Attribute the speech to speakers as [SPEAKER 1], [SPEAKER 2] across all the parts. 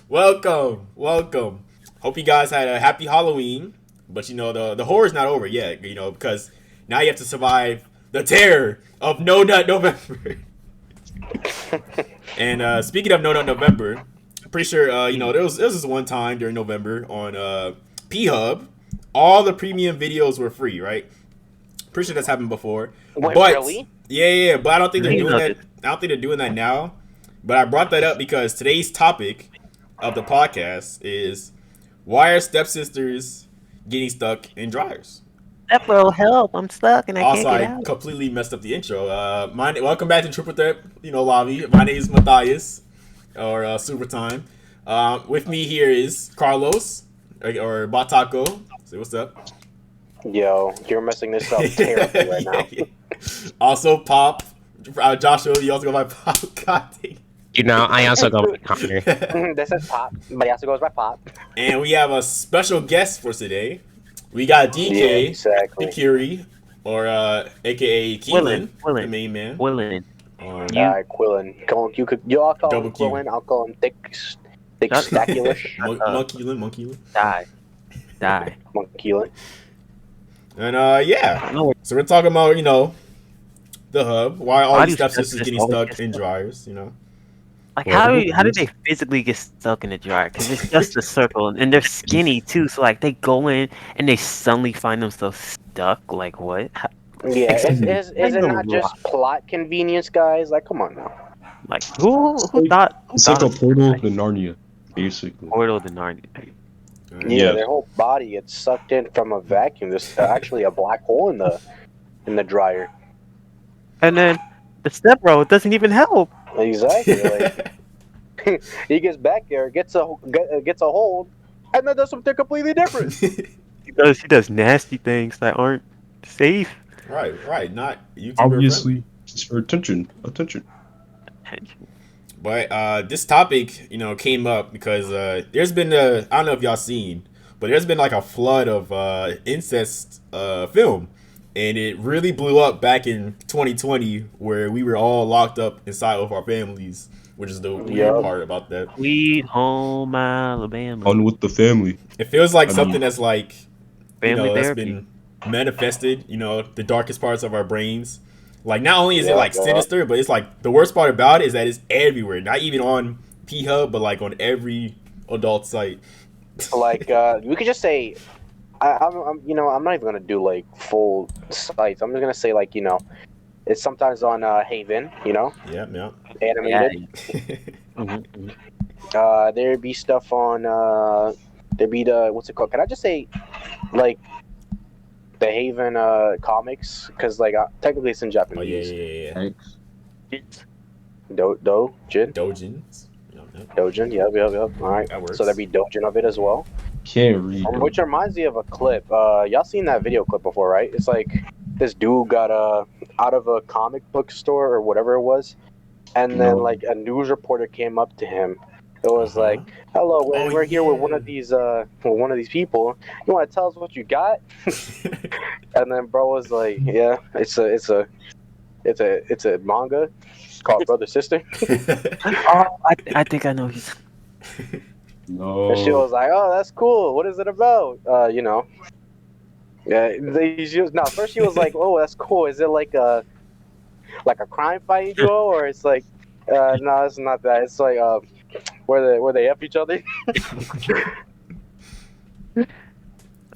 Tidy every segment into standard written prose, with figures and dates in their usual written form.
[SPEAKER 1] Welcome. Hope you guys had a happy Halloween. But the horror's not over yet. Because now you have to survive the terror of No Nut November. And speaking of No Nut November, I'm pretty sure there was this one time during November on P Hub, all the premium videos were free, right? Pretty sure that's happened before.
[SPEAKER 2] Wait,
[SPEAKER 1] But
[SPEAKER 2] really?
[SPEAKER 1] yeah. But I don't think they're
[SPEAKER 3] Yeah.
[SPEAKER 1] doing that. I don't think they're doing that now. But I brought that up because today's topic of the podcast is why are stepsisters getting stuck in dryers?
[SPEAKER 3] That bro, help! I'm stuck and I
[SPEAKER 1] Also,
[SPEAKER 3] can't get
[SPEAKER 1] I
[SPEAKER 3] out.
[SPEAKER 1] completely messed up the intro. Welcome back to Triple Threat, lobby. My name is Mathias, or Supertime. With me here is Carlos, or BotTaco. Say what's up.
[SPEAKER 2] Yo, you're messing this up terribly right now.
[SPEAKER 1] Also, Pop. Joshua, you also go by Pop. God dang.
[SPEAKER 3] I also go with Connor.
[SPEAKER 2] This is Pop, but he also goes by Pop.
[SPEAKER 1] And we have a special guest for today. We got DK,
[SPEAKER 2] Yeah, exactly.
[SPEAKER 1] Pikuri, or aka Quilan, the main man.
[SPEAKER 3] Quilan.
[SPEAKER 1] Or,
[SPEAKER 2] Quilan. You all call
[SPEAKER 1] Double
[SPEAKER 2] him
[SPEAKER 1] Q.
[SPEAKER 2] Quilan. I'll call him Thick Staculus.
[SPEAKER 1] Monkeylin.
[SPEAKER 3] Die.
[SPEAKER 2] Monkeylan.
[SPEAKER 1] And yeah. So we're talking about, the hub. Why all these stepsisters getting stuck in dryers,
[SPEAKER 3] Like, how do they physically get stuck in the dryer? Because it's just a circle, and they're skinny too. So like, they go in and they suddenly find themselves stuck. Like what?
[SPEAKER 2] Yeah, is it not just plot convenience, guys? Like, come on now.
[SPEAKER 3] Like who thought?
[SPEAKER 4] It's like a portal to Narnia, basically.
[SPEAKER 3] Portal to Narnia.
[SPEAKER 2] Yeah, their whole body gets sucked in from a vacuum. There's actually a black hole in the dryer.
[SPEAKER 3] And then the step bro doesn't even help.
[SPEAKER 2] Exactly. Like, he gets back there, gets a hold, and then does something completely different.
[SPEAKER 3] He does nasty things that aren't safe.
[SPEAKER 1] Right. Not YouTuber
[SPEAKER 4] Obviously, just for attention.
[SPEAKER 1] But this topic, came up because there's been I don't know if y'all seen, but there's been like a flood of incest film, and it really blew up back in 2020, where we were all locked up inside of our families, which is the weird part about that.
[SPEAKER 3] Sweet home Alabama.
[SPEAKER 4] On with the family.
[SPEAKER 1] It feels like something that's like
[SPEAKER 3] Family
[SPEAKER 1] that's
[SPEAKER 3] therapy.
[SPEAKER 1] been manifested, the darkest parts of our brains. Like, not only is it like sinister, but it's like the worst part about it is that it's everywhere. Not even on P Hub, but like on every adult site.
[SPEAKER 2] Like, we could just say, I'm not even gonna do like full sites. I'm just gonna say like, it's sometimes on Haven,
[SPEAKER 1] Yeah.
[SPEAKER 2] animated. There'd be stuff on there'd be the what's it called? Can I just say like the Haven comics? Because like technically it's in
[SPEAKER 1] Oh
[SPEAKER 2] Japanese.
[SPEAKER 1] yeah.
[SPEAKER 2] Dojin.
[SPEAKER 1] Dojins.
[SPEAKER 2] Dojin, yep. All right.
[SPEAKER 1] That works.
[SPEAKER 2] So there'd be Dojin of it as well.
[SPEAKER 4] Can't read.
[SPEAKER 2] Which reminds me of a clip. Y'all seen that video clip before, right? It's like this dude got out of a comic book store or whatever it was, and then like a news reporter came up to him. It was like, "Hello, we're here with one of these people. You want to tell us what you got?" And then bro was like, "Yeah, it's a manga called Brother Sister."
[SPEAKER 3] Oh, I think I know.
[SPEAKER 4] No.
[SPEAKER 2] And she was like, "Oh, that's cool. What is it about?" Yeah. First she was like, "Oh, that's cool. Is it like a crime fighting duo, or it's like, no, it's not that. It's like where they F each other."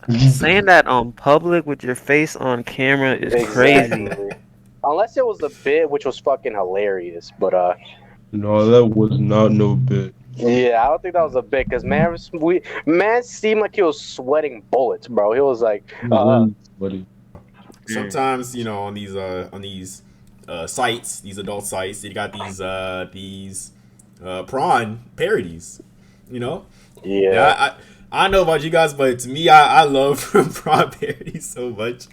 [SPEAKER 3] Saying that on public with your face on camera is crazy.
[SPEAKER 2] Unless it was a bit, which was fucking hilarious, but
[SPEAKER 4] No, that was not no bit.
[SPEAKER 2] yeah, I don't think that was a bit, because man seemed like he was sweating bullets, bro. He was like,
[SPEAKER 4] Buddy.
[SPEAKER 1] Sometimes, on these sites, these adult sites, they got these prawn parodies.
[SPEAKER 2] yeah.
[SPEAKER 1] I don't know about you guys, but to me, I love prawn parodies so much.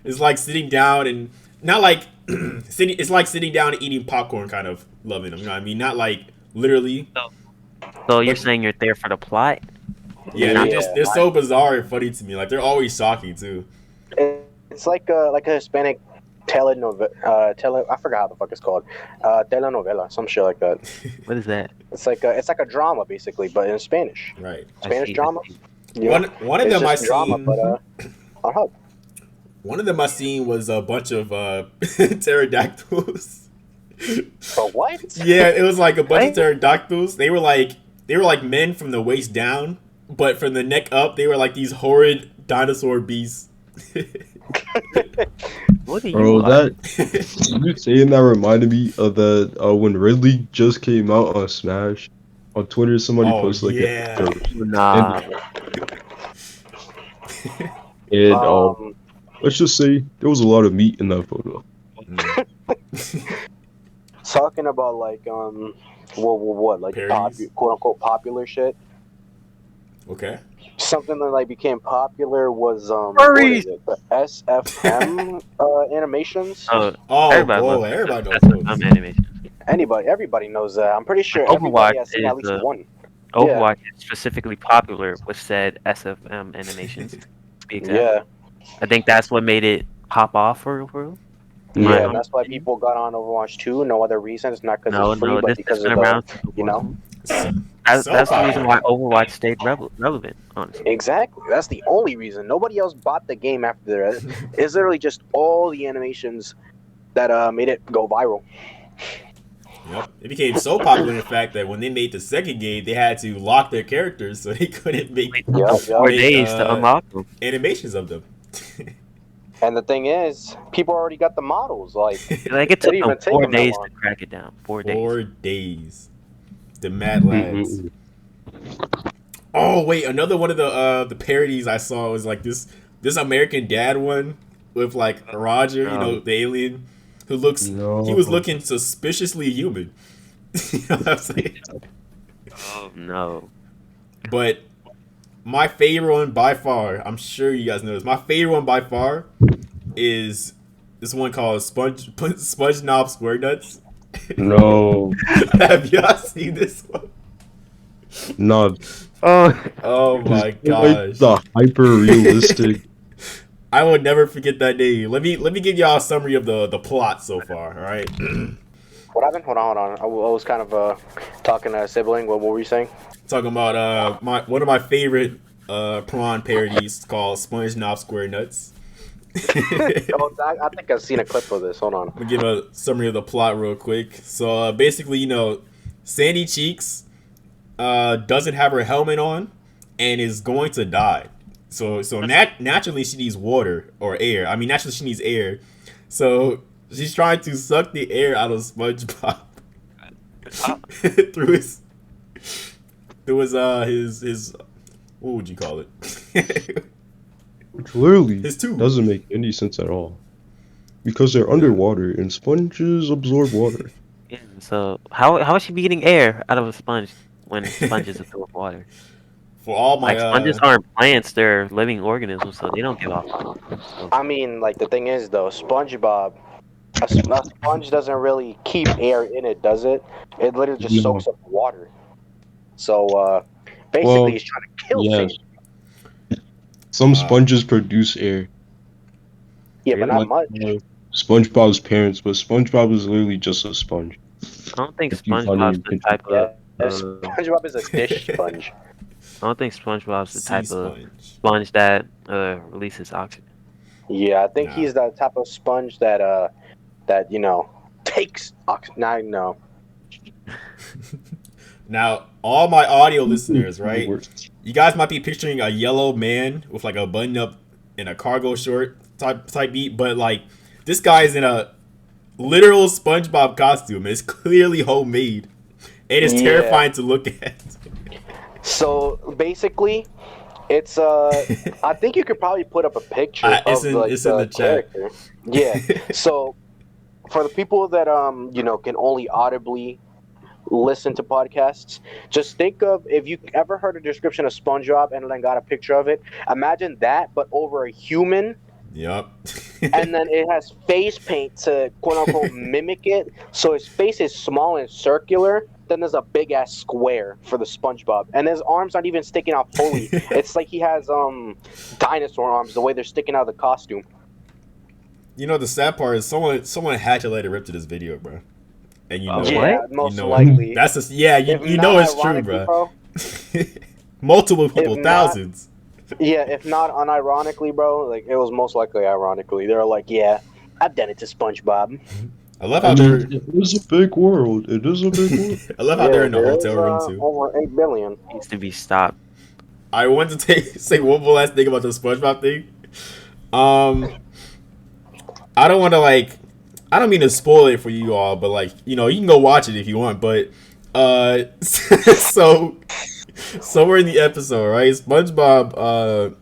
[SPEAKER 1] It's like sitting down and not like it's like sitting down and eating popcorn, kind of loving them. You know what I mean? Not like literally.
[SPEAKER 3] So you're saying you're there for the plot?
[SPEAKER 1] Yeah, they're so bizarre and funny to me. Like, they're always shocking too.
[SPEAKER 2] It's like a Hispanic I forgot how the fuck it's called. Telenovela, some shit like that.
[SPEAKER 3] What is that?
[SPEAKER 2] It's like a drama basically, but in Spanish.
[SPEAKER 1] Right.
[SPEAKER 2] Spanish drama.
[SPEAKER 3] I see.
[SPEAKER 2] Yeah.
[SPEAKER 1] One of
[SPEAKER 2] It's
[SPEAKER 1] them I
[SPEAKER 2] just drama,
[SPEAKER 1] seen.
[SPEAKER 2] but on Hub.
[SPEAKER 1] One of them I seen was a bunch of pterodactyls.
[SPEAKER 2] For what?
[SPEAKER 1] Yeah, it was like a bunch of
[SPEAKER 3] What?
[SPEAKER 1] pterodactyls. They were like men from the waist down, but from the neck up, they were like these horrid dinosaur beasts.
[SPEAKER 3] What are you?
[SPEAKER 4] Bro,
[SPEAKER 3] watching?
[SPEAKER 4] you saying that reminded me of the when Ridley just came out on Smash. On Twitter, somebody
[SPEAKER 1] Oh,
[SPEAKER 4] posted like
[SPEAKER 1] yeah.
[SPEAKER 4] a
[SPEAKER 3] Nah.
[SPEAKER 4] and let's just say there was a lot of meat in that photo.
[SPEAKER 2] Talking about like what like
[SPEAKER 1] Parodies?
[SPEAKER 2] quote unquote popular shit.
[SPEAKER 1] Okay.
[SPEAKER 2] Something that like became popular was what is it? The SFM animations.
[SPEAKER 3] Oh,
[SPEAKER 1] Oh,
[SPEAKER 3] everybody
[SPEAKER 1] boy,
[SPEAKER 3] loves
[SPEAKER 1] everybody knows
[SPEAKER 3] that's
[SPEAKER 1] those.
[SPEAKER 3] some animation.
[SPEAKER 2] Everybody knows that. I'm pretty sure
[SPEAKER 3] Overwatch
[SPEAKER 2] everybody has seen
[SPEAKER 3] is
[SPEAKER 2] at least one.
[SPEAKER 3] Overwatch is specifically popular with said SFM animations. To be exact.
[SPEAKER 2] Yeah,
[SPEAKER 3] I think that's what made it pop off for real.
[SPEAKER 2] yeah,
[SPEAKER 3] My
[SPEAKER 2] and that's why people got on Overwatch 2. No other reason. It's not because
[SPEAKER 3] No,
[SPEAKER 2] it's free,
[SPEAKER 3] no,
[SPEAKER 2] but
[SPEAKER 3] this
[SPEAKER 2] because
[SPEAKER 3] has been
[SPEAKER 2] of the,
[SPEAKER 3] around since
[SPEAKER 2] you know.
[SPEAKER 3] That's the reason why Overwatch stayed relevant, honestly.
[SPEAKER 2] Exactly. That's the only reason. Nobody else bought the game after that. It's literally just all the animations that made it go viral.
[SPEAKER 1] Yep. It became so popular, in fact, that when they made the second game, they had to lock their characters so they couldn't make
[SPEAKER 2] Yep.
[SPEAKER 3] 4 days to unlock them.
[SPEAKER 1] animations of them.
[SPEAKER 2] And the thing is, people already got the models. Like,
[SPEAKER 3] Like it took
[SPEAKER 2] didn't even
[SPEAKER 3] them
[SPEAKER 2] take
[SPEAKER 3] 4
[SPEAKER 2] them that
[SPEAKER 3] days
[SPEAKER 2] long.
[SPEAKER 3] to crack it down. 4
[SPEAKER 1] 4
[SPEAKER 3] days.
[SPEAKER 1] days. The Mad Lads. Oh wait, another one of the parodies I saw was like this American Dad one with like Roger, you know, the alien who looks he was looking suspiciously human. You know what I'm saying?
[SPEAKER 3] Oh no.
[SPEAKER 1] But my favorite one by far, I'm sure you guys know this. My favorite one by far is this one called Sponge Knob Square Nuts.
[SPEAKER 4] No,
[SPEAKER 1] Have y'all seen this one?
[SPEAKER 4] not.
[SPEAKER 1] Oh my gosh.
[SPEAKER 4] Like the hyper realistic.
[SPEAKER 1] I will never forget that day. Let me give y'all a summary of the plot so far, all right?
[SPEAKER 2] What happened? Hold on. I was kind of talking to a sibling. What were you saying?
[SPEAKER 1] Talking about one of my favorite prawn parodies called Sponge Knob Square Nuts.
[SPEAKER 2] I think I've seen a clip of this. Hold on.
[SPEAKER 1] Let me give a summary of the plot real quick. So basically, you know, Sandy Cheeks doesn't have her helmet on and is going to die. So naturally she needs water or air. I mean, naturally she needs air. So she's trying to suck the air out of SpongeBob through his what would you call it?
[SPEAKER 4] Which literally
[SPEAKER 1] His tube.
[SPEAKER 4] doesn't make any sense at all. Because they're underwater and sponges absorb water.
[SPEAKER 3] Yeah, so how would she be getting air out of a sponge when sponges absorb water?
[SPEAKER 1] For all my
[SPEAKER 3] Like sponges aren't plants; they're living organisms, so they don't give off. So,
[SPEAKER 2] I mean, like the thing is though, SpongeBob, a sponge doesn't really keep air in it, does it? It literally just soaks up water. So basically, he's trying to kill things.
[SPEAKER 4] Some sponges produce air.
[SPEAKER 2] Yeah, but not much.
[SPEAKER 4] SpongeBob's parents, but SpongeBob is literally just a sponge.
[SPEAKER 3] I don't think
[SPEAKER 4] If you
[SPEAKER 3] SpongeBob's
[SPEAKER 4] find
[SPEAKER 3] the type of.
[SPEAKER 2] SpongeBob is a dish sponge.
[SPEAKER 3] I don't think SpongeBob's the type of
[SPEAKER 1] sponge.
[SPEAKER 3] sponge that releases oxygen.
[SPEAKER 2] Yeah, I think he's the type of sponge that you know takes oxygen. No.
[SPEAKER 1] Now, all my audio listeners, right? You guys might be picturing a yellow man with like a button up in a cargo short type beat, but like this guy is in a literal SpongeBob costume. It's clearly homemade. It is terrifying to look at.
[SPEAKER 2] So basically, it's I think you could probably put up a picture of
[SPEAKER 1] it's in the
[SPEAKER 2] character. Yeah. So for the people that you know can only audibly listen to podcasts, just think of if you ever heard a description of SpongeBob and then got a picture of it. Imagine that, but over a human.
[SPEAKER 1] Yep.
[SPEAKER 2] And then it has face paint to quote unquote mimic it. So his face is small and circular. Then there's a big ass square for the SpongeBob, and his arms aren't even sticking out fully. It's like he has dinosaur arms the way they're sticking out of the costume.
[SPEAKER 1] You know, the sad part is someone had to let it rip to this video, bro. And you know,
[SPEAKER 3] What?
[SPEAKER 2] Yeah, most
[SPEAKER 1] you know,
[SPEAKER 2] likely.
[SPEAKER 1] that's just yeah.
[SPEAKER 2] If
[SPEAKER 1] You
[SPEAKER 2] not
[SPEAKER 1] know it's true,
[SPEAKER 2] ironically,
[SPEAKER 1] bro. Multiple
[SPEAKER 2] If
[SPEAKER 1] people,
[SPEAKER 2] not-
[SPEAKER 1] thousands.
[SPEAKER 2] Yeah, if not unironically, bro, like it was most likely ironically. They were like, "Yeah, I've done it to SpongeBob."
[SPEAKER 1] I love how
[SPEAKER 4] I
[SPEAKER 1] they're.
[SPEAKER 4] mean, it is a big world. It is a big world.
[SPEAKER 1] I love how they're in the
[SPEAKER 2] there
[SPEAKER 1] hotel
[SPEAKER 2] is,
[SPEAKER 1] room too.
[SPEAKER 2] over 8 billion.
[SPEAKER 3] Needs to be stopped.
[SPEAKER 1] I want to say one more last thing about the SpongeBob thing. I don't want to I don't mean to spoil it for you all, but like, you know, you can go watch it if you want. But so we're in the episode, right? SpongeBob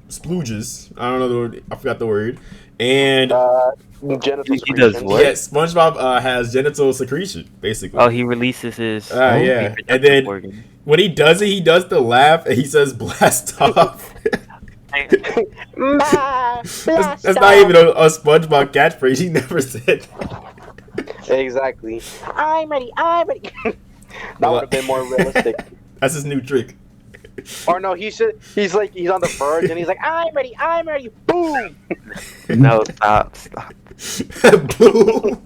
[SPEAKER 1] splooges. I don't know the word. I forgot the word. And
[SPEAKER 2] Genital
[SPEAKER 3] He does
[SPEAKER 2] secretion.
[SPEAKER 3] what?
[SPEAKER 1] yeah, SpongeBob has genital secretion, basically.
[SPEAKER 3] Oh, he releases his
[SPEAKER 1] yeah.
[SPEAKER 3] reproductive
[SPEAKER 1] And then
[SPEAKER 3] organ.
[SPEAKER 1] when he does it, he does the laugh and he says blast off. That's not even a SpongeBob catchphrase. He never said that.
[SPEAKER 2] Exactly. I'm ready. That would have been more realistic.
[SPEAKER 1] That's his new trick.
[SPEAKER 2] Or no, he's on the verge and he's like, I'm ready. Boom.
[SPEAKER 3] No, stop.
[SPEAKER 1] Boom.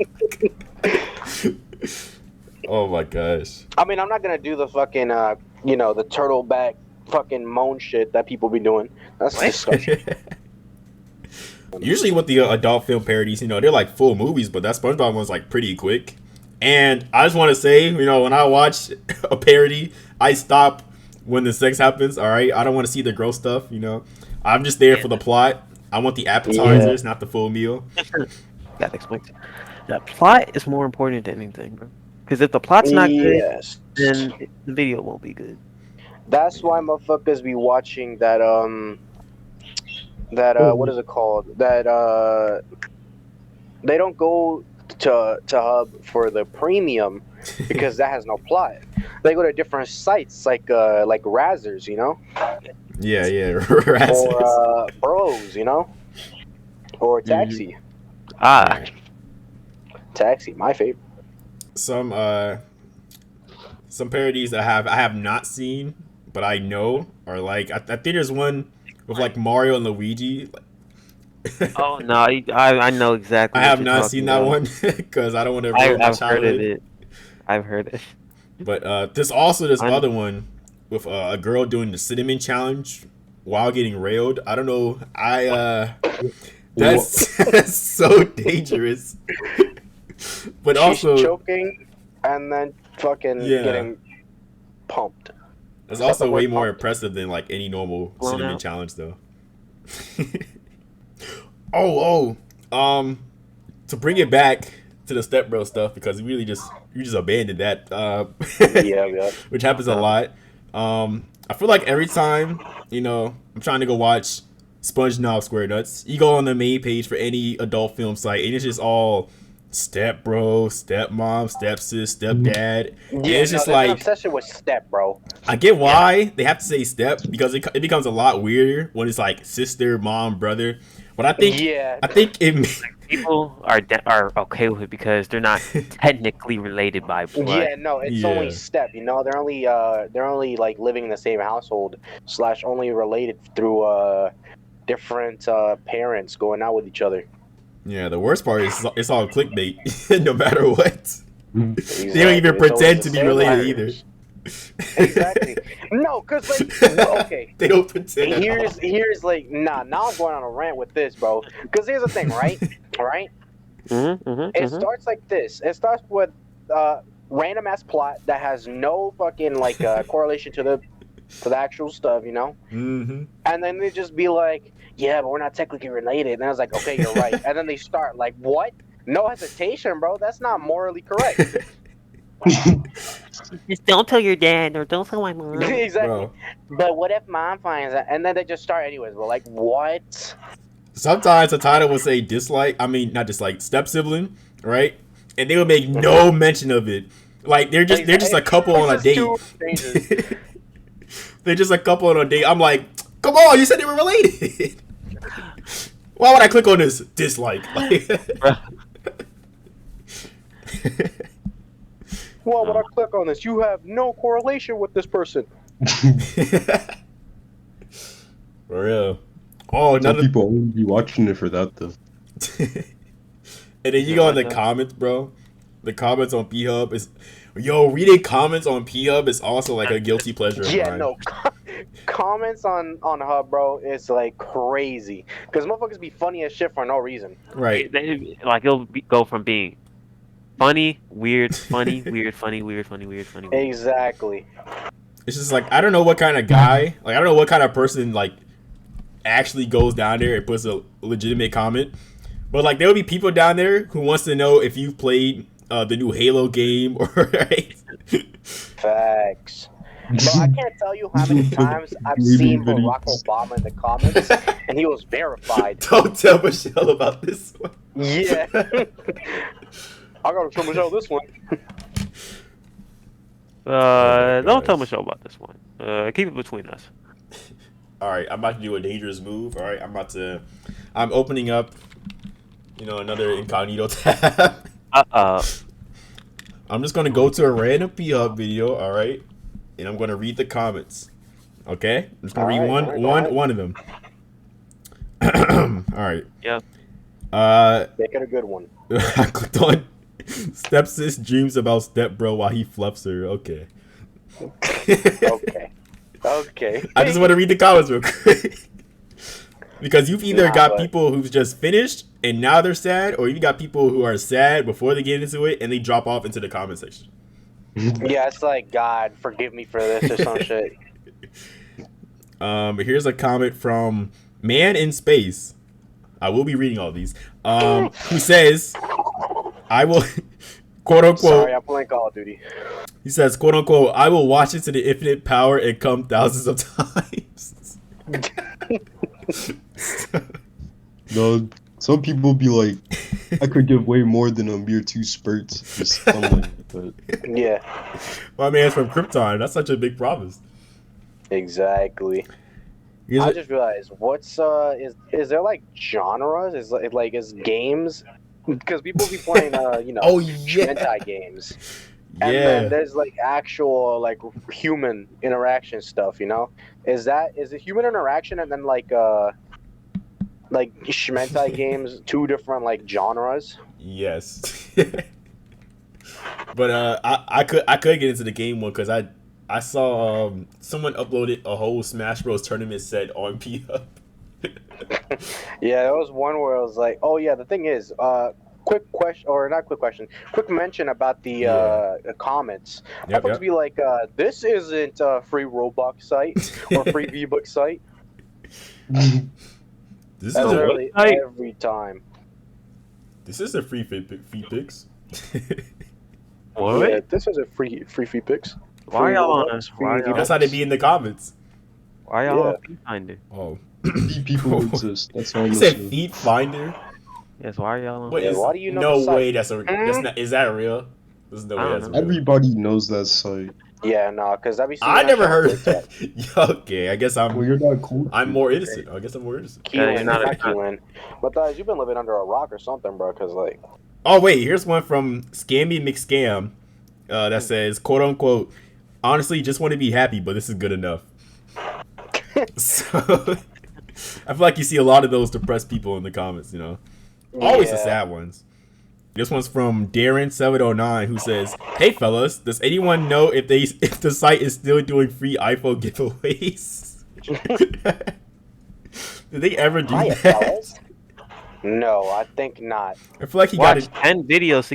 [SPEAKER 1] Oh my gosh.
[SPEAKER 2] I mean, I'm not gonna do the fucking the turtle back fucking moan shit that people be doing. That's disgusting.
[SPEAKER 1] Usually with the adult film parodies, you know, they're like full movies, but that SpongeBob one's like pretty quick. And I just want to say, you know, when I watch a parody, I stop when the sex happens. All right, I don't want to see the gross stuff. You know, I'm just there for the plot. I want the appetizers, not the full meal.
[SPEAKER 3] That explains it. The plot is more important than anything, bro. Because if the plot's not
[SPEAKER 2] Yes.
[SPEAKER 3] good, then the video won't be good.
[SPEAKER 2] That's why motherfuckers be watching that what is it called? That they don't go to Hub for the premium because that has no plot. They go to different sites like Razzers, you know?
[SPEAKER 1] Yeah.
[SPEAKER 2] Or Bros, you know? Or Taxi. Taxi, my favorite.
[SPEAKER 1] Some parodies that I have not seen, but I know are like I think there's one with like Mario and Luigi.
[SPEAKER 3] Oh no, I know exactly.
[SPEAKER 1] I have not seen that one because I don't want to ruin my
[SPEAKER 3] I've heard
[SPEAKER 1] childhood.
[SPEAKER 3] of it. I've heard it.
[SPEAKER 1] But there's also this other one with a girl doing the cinnamon challenge while getting railed. I don't know. That's so dangerous. But
[SPEAKER 2] She's
[SPEAKER 1] also
[SPEAKER 2] choking and then fucking getting pumped.
[SPEAKER 1] it's also way more impressive than like any normal
[SPEAKER 3] Blown
[SPEAKER 1] cinnamon
[SPEAKER 3] out.
[SPEAKER 1] challenge though. To bring it back to the stepbro stuff because you just abandoned that.
[SPEAKER 2] Yeah.
[SPEAKER 1] Which happens a lot. I feel like every time, you know, I'm trying to go watch SpongeBob SquareNuts, you go on the main page for any adult film site, and it's just all stepbro, stepmom, stepsis, stepdad. And it's just
[SPEAKER 2] there's
[SPEAKER 1] like
[SPEAKER 2] an obsession with step, bro.
[SPEAKER 1] I get why they have to say step because it becomes a lot weirder when it's like sister, mom, brother. But I think it.
[SPEAKER 3] People are okay with it because they're not technically related by blood.
[SPEAKER 2] Yeah, no, it's only step. You know, they're only like living in the same household / only related through different parents going out with each other.
[SPEAKER 1] Yeah, the worst part is it's all clickbait, no matter what.
[SPEAKER 2] Exactly.
[SPEAKER 1] They don't even
[SPEAKER 2] It's always
[SPEAKER 1] pretend
[SPEAKER 2] the
[SPEAKER 1] to be
[SPEAKER 2] same
[SPEAKER 1] related
[SPEAKER 2] letters.
[SPEAKER 1] either.
[SPEAKER 2] Exactly. No, cause like okay.
[SPEAKER 1] They don't pretend. at all.
[SPEAKER 2] Here's like now I'm going on a rant with this, bro. Cause here's the thing, right? All right. It starts like this. It starts with random ass plot that has no fucking like correlation to the actual stuff, you know.
[SPEAKER 1] Mm-hmm.
[SPEAKER 2] And then they just be like, yeah, but we're not technically related. And I was like, okay, you're right. And then they start like, what? No hesitation, bro. That's not morally correct.
[SPEAKER 3] Just don't tell your dad or don't tell my mom.
[SPEAKER 2] Exactly.
[SPEAKER 1] Bro.
[SPEAKER 2] But what if mom finds out? And then they just start anyways. But like, what?
[SPEAKER 1] Sometimes the title will say not dislike, step sibling, right? And they will make no mention of it. Like they're just a couple on a date. They're just a couple on a date. I'm like, come on, you said they were related. Why would I click on this dislike?
[SPEAKER 2] Well, when I click on this, you have no correlation with this person.
[SPEAKER 1] For real. Oh,
[SPEAKER 4] Some
[SPEAKER 1] another.
[SPEAKER 4] people only be watching it for that though.
[SPEAKER 1] And then you go in the comments, bro. The comments on P-Hub is, yo, reading comments on P-Hub is also like a guilty pleasure of
[SPEAKER 2] Yeah,
[SPEAKER 1] mine.
[SPEAKER 2] no. Comments on Hub, bro, is like crazy because motherfuckers be funny as shit for no reason.
[SPEAKER 1] Right.
[SPEAKER 3] Like go from being funny, weird, funny, weird, funny, weird, funny, weird, funny. Weird.
[SPEAKER 2] Exactly.
[SPEAKER 1] It's just like I don't know what kind of guy, like I don't know what kind of person like actually goes down there and puts a legitimate comment. But like there will be people down there who wants to know if you've played the new Halo game or right.
[SPEAKER 2] Facts. But I can't tell you how many times I've seen Barack Obama in the comments, and he was verified.
[SPEAKER 1] Don't tell Michelle about this one.
[SPEAKER 2] Yeah. I gotta tell Michelle this one.
[SPEAKER 3] Don't tell Michelle about this one. Keep it between us.
[SPEAKER 1] All right, I'm about to do a dangerous move. All right, I'm opening up, another incognito tab. I'm just gonna go to a random P-Hub video. All right, and I'm gonna read the comments. Okay, I'm just gonna read one of them. All right.
[SPEAKER 2] Yeah. Make it a good one.
[SPEAKER 1] I clicked on stepsis dreams about stepbro while he fluffs her. Okay.
[SPEAKER 2] Okay.
[SPEAKER 1] I just want to read the comments real quick. Because you've either got people who've just finished and now they're sad, or you've got people who are sad before they get into it and they drop off into the comment section.
[SPEAKER 2] Yeah, it's like, God, forgive me for this or some shit.
[SPEAKER 1] Here's a comment from Man in Space. I will be reading all these. Who says, I will, quote unquote.
[SPEAKER 2] Sorry, I'm playing Call of Duty.
[SPEAKER 1] He says, quote unquote, I will watch it to the infinite power and come thousands of times.
[SPEAKER 4] No, some people be like, I could give way more than a mere 2 spurts. Just something like that.
[SPEAKER 2] Yeah.
[SPEAKER 1] My man's from Krypton. That's such a big promise.
[SPEAKER 2] Exactly. I just realized, what's is there like genres? Is games? Because people be playing hentai games. And then there's like actual like human interaction stuff, Is it human interaction and then like Shmentai games 2 different like genres?
[SPEAKER 1] Yes. But I could get into the game one because I saw someone uploaded a whole Smash Bros tournament set on P-Hub.
[SPEAKER 2] Yeah, there was one where I was like, oh yeah, the thing is, quick question, or not quick question, quick mention about the comments. Yep. Be like, this isn't a free Roblox site or free V-Book site.
[SPEAKER 1] This is
[SPEAKER 2] literally every time.
[SPEAKER 1] This is a free Feedpix.
[SPEAKER 3] What?
[SPEAKER 2] Yeah, this is a free Feedpix.
[SPEAKER 3] Why y'all on us?
[SPEAKER 1] That's how they be in the comments.
[SPEAKER 3] Why y'all on Feed Finder?
[SPEAKER 1] Oh.
[SPEAKER 4] People exist. That's all.
[SPEAKER 1] You said Feed Finder?
[SPEAKER 3] Yes, why are y'all on?
[SPEAKER 2] Why do you know
[SPEAKER 1] no
[SPEAKER 2] the
[SPEAKER 1] way
[SPEAKER 2] site?
[SPEAKER 1] that's not. Is that real? There's no way that's real.
[SPEAKER 4] Everybody knows that site.
[SPEAKER 2] Yeah, no, because
[SPEAKER 1] I never heard of that. Okay, I guess
[SPEAKER 4] Well, you're not cool.
[SPEAKER 1] I'm more innocent. I guess I'm more innocent.
[SPEAKER 2] Quilan, not Quilan. But you've been living under a rock or something, bro. Because like.
[SPEAKER 1] Oh wait, here's one from Scammy McScam that says, "quote unquote, honestly, just want to be happy, but this is good enough." So I feel like you see a lot of those depressed people in the comments. Always the sad ones. This one's from Darren709 who says, "Hey fellas, does anyone know if the site is still doing free iPhone giveaways?" Did they ever do that?
[SPEAKER 2] Fellas? No, I think not.
[SPEAKER 1] I feel like he
[SPEAKER 3] watched 10 videos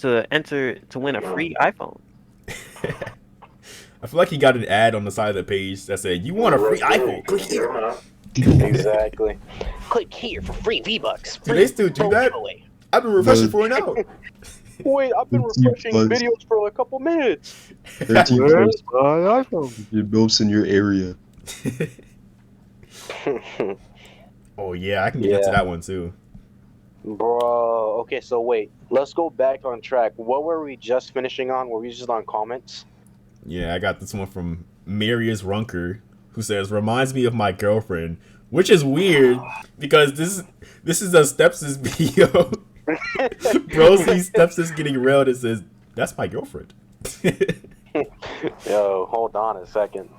[SPEAKER 3] to win a free iPhone.
[SPEAKER 1] I feel like he got an ad on the side of the page that said, "You want a free iPhone? Click here."
[SPEAKER 2] Exactly. Click here for free V-Bucks.
[SPEAKER 1] Do they still do that? Giveaway. I've been refreshing for an hour.
[SPEAKER 2] Wait, I've been refreshing videos for a couple minutes.
[SPEAKER 4] 13 plus iPhone. Your bills in your area.
[SPEAKER 1] Oh yeah, I can get into that one too.
[SPEAKER 2] Bro, okay, so wait. Let's go back on track. What were we just finishing on? Were we just on comments?
[SPEAKER 1] Yeah, I got this one from Marius Runker, who says, "Reminds me of my girlfriend," which is weird because this is a stepsis video. Bro sees stepsis getting railed and says, "That's my girlfriend."
[SPEAKER 2] Yo, hold on a second.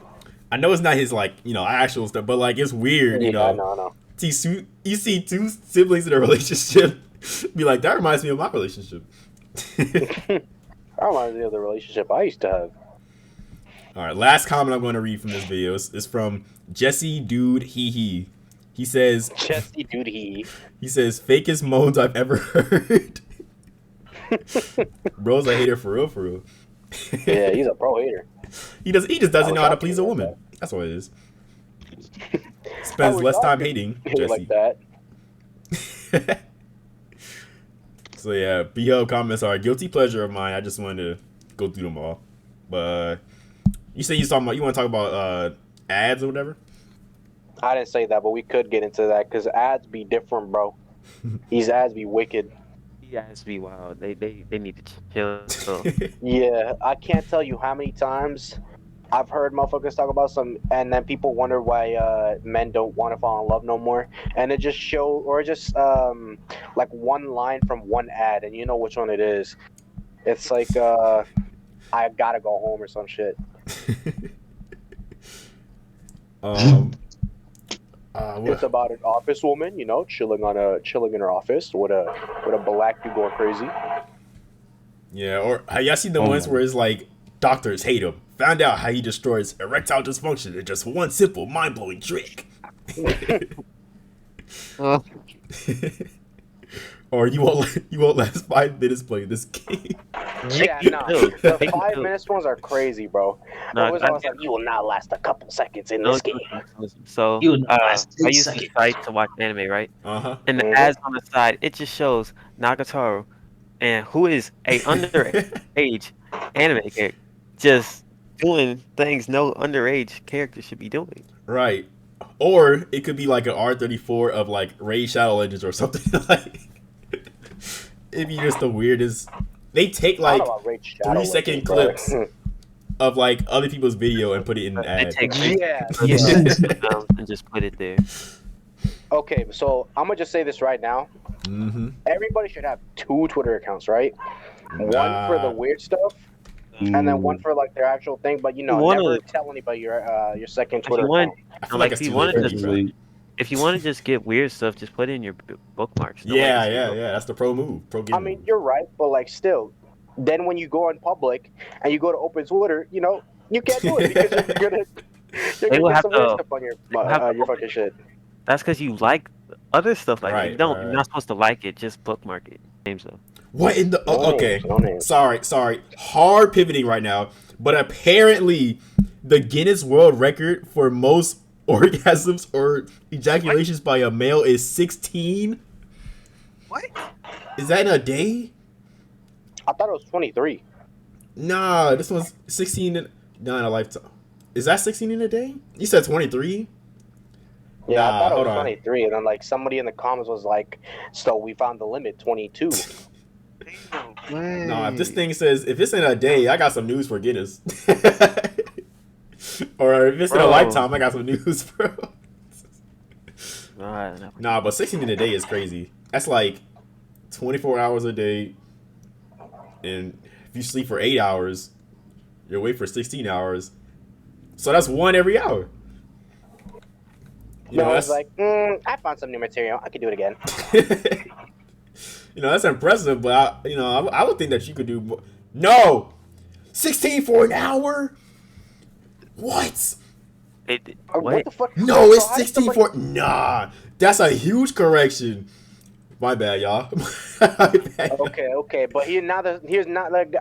[SPEAKER 1] I know it's not his like actual stuff, but like it's weird.
[SPEAKER 2] No.
[SPEAKER 1] You see two siblings in a relationship, be like, that reminds me of my relationship.
[SPEAKER 2] That reminds me of the relationship I used to have.
[SPEAKER 1] All right, last comment I'm going to read from this video is from Jesse Dude He. He says,
[SPEAKER 2] Jesse Dude He
[SPEAKER 1] says, fakest moans I've ever heard. Bro's a hater for real.
[SPEAKER 2] Yeah, he's a pro hater.
[SPEAKER 1] He just doesn't know how to please a woman. That's what it is. Spends less time hating Jesse.
[SPEAKER 2] Like that.
[SPEAKER 1] So yeah, BO comments are a guilty pleasure of mine. I just wanted to go through them all. But you say you want to talk about ads or whatever?
[SPEAKER 2] I didn't say that, but we could get into that because ads be different, bro. These ads be wicked.
[SPEAKER 3] These ads be wild. They need to chill. So.
[SPEAKER 2] Yeah, I can't tell you how many times I've heard motherfuckers talk about some, and then people wonder why men don't want to fall in love no more, and it just like one line from one ad, and you know which one it is. It's like I gotta go home or some shit. It's about an office woman, chilling in her office with a black dude going crazy.
[SPEAKER 1] Yeah, or have y'all seen the ones where it's like doctors hate him? Found out how he destroys erectile dysfunction in just one simple, mind-blowing trick. Or you won't last 5 minutes playing this game.
[SPEAKER 2] Yeah, no. The 5 minutes ones are crazy, bro.
[SPEAKER 3] No,
[SPEAKER 2] I was like, you will not last a couple seconds in this game.
[SPEAKER 3] So I use the site to watch anime, right? And the ads on the side, it just shows Nagatoro, and who is a underage anime character, just doing things no underage character should be doing.
[SPEAKER 1] Right. Or it could be like an R34 of like Raid Shadow Legends or something like. It'd be just the weirdest. They take like 3-second clips of like other people's video and put it in an ad.
[SPEAKER 3] And just put it there.
[SPEAKER 2] Okay, so I'm gonna just say this right now. Everybody should have 2 Twitter accounts, right? One for the weird stuff, and then one for like their actual thing. But never tell anybody your second Twitter account.
[SPEAKER 3] If you want to just get weird stuff, just put it in your bookmarks.
[SPEAKER 1] Yeah. That's the pro move.
[SPEAKER 2] I mean, you're right, but like still, then when you go in public and you go to open Twitter, you can't do it because you're gonna get some weird stuff on your fucking shit.
[SPEAKER 3] That's because you like other stuff like that. You're not supposed to like it. Just bookmark it. Names though.
[SPEAKER 1] What in the? Okay. Sorry. Hard pivoting right now. But apparently, the Guinness World Record for most orgasms or ejaculations by a male is 16.
[SPEAKER 5] What?
[SPEAKER 1] Is that in a day?
[SPEAKER 2] I thought it was 23.
[SPEAKER 1] Nah, this one's 16 in a lifetime. Is that 16 in a day? You said 23?
[SPEAKER 2] Yeah, I thought it was 23, and then like somebody in the comments was like, "So we found the limit, 22."
[SPEAKER 1] Nah, if this thing says if it's in a day, I got some news for Guinness. Or if it's in a lifetime, I got some news, bro. Nah, but 16 in a day is crazy. That's like 24 hours a day, and if you sleep for 8 hours, you're awake for 16 hours. So that's 1 every hour.
[SPEAKER 2] I was like, I found some new material. I could do it again.
[SPEAKER 1] That's impressive, but I would think that you could do more. No, 16 for an hour. What?
[SPEAKER 2] What the fuck?
[SPEAKER 1] No, it's 16 for. Nah, that's a huge correction. My bad, y'all.
[SPEAKER 2] Okay, but here's not like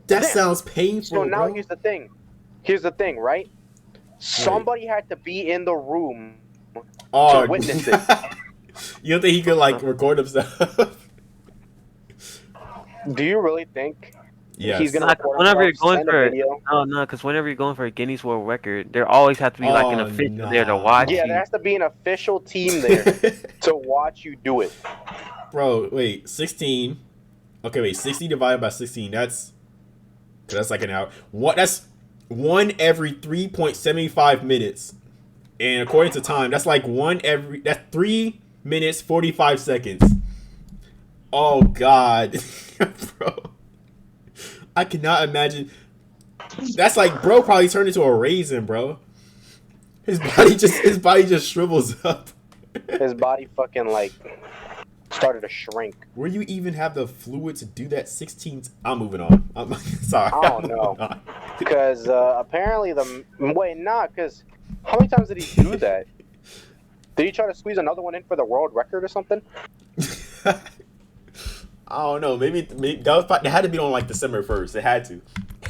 [SPEAKER 1] that sounds painful.
[SPEAKER 2] So now here's the thing. Here's the thing, right? Somebody had to be in the room to witness it.
[SPEAKER 1] You don't think he could like record himself?
[SPEAKER 2] Do you really think?
[SPEAKER 1] Yeah.
[SPEAKER 2] He's gonna
[SPEAKER 3] whenever you're going for because whenever you're going for a Guinness World Record, there always have to be like an official there to watch.
[SPEAKER 2] Yeah, there has to be an official team there to watch you do it.
[SPEAKER 1] Bro, wait, 16. Okay, wait, 60 divided by 16. That's like an hour. What? That's 1 every 3.75 minutes. And according to time, that's like 3 minutes 45 seconds. Oh God, bro. I cannot imagine. That's like bro probably turned into a raisin, bro. His body just shrivels up.
[SPEAKER 2] His body fucking like started to shrink.
[SPEAKER 1] Where you even have the fluid to do that? 16. I'm moving on. I'm sorry.
[SPEAKER 2] I don't know. Because apparently because how many times did he do that? Did he try to squeeze another one in for the world record or something?
[SPEAKER 1] I don't know. Maybe that was probably, it had to be on like December 1st. It had to. It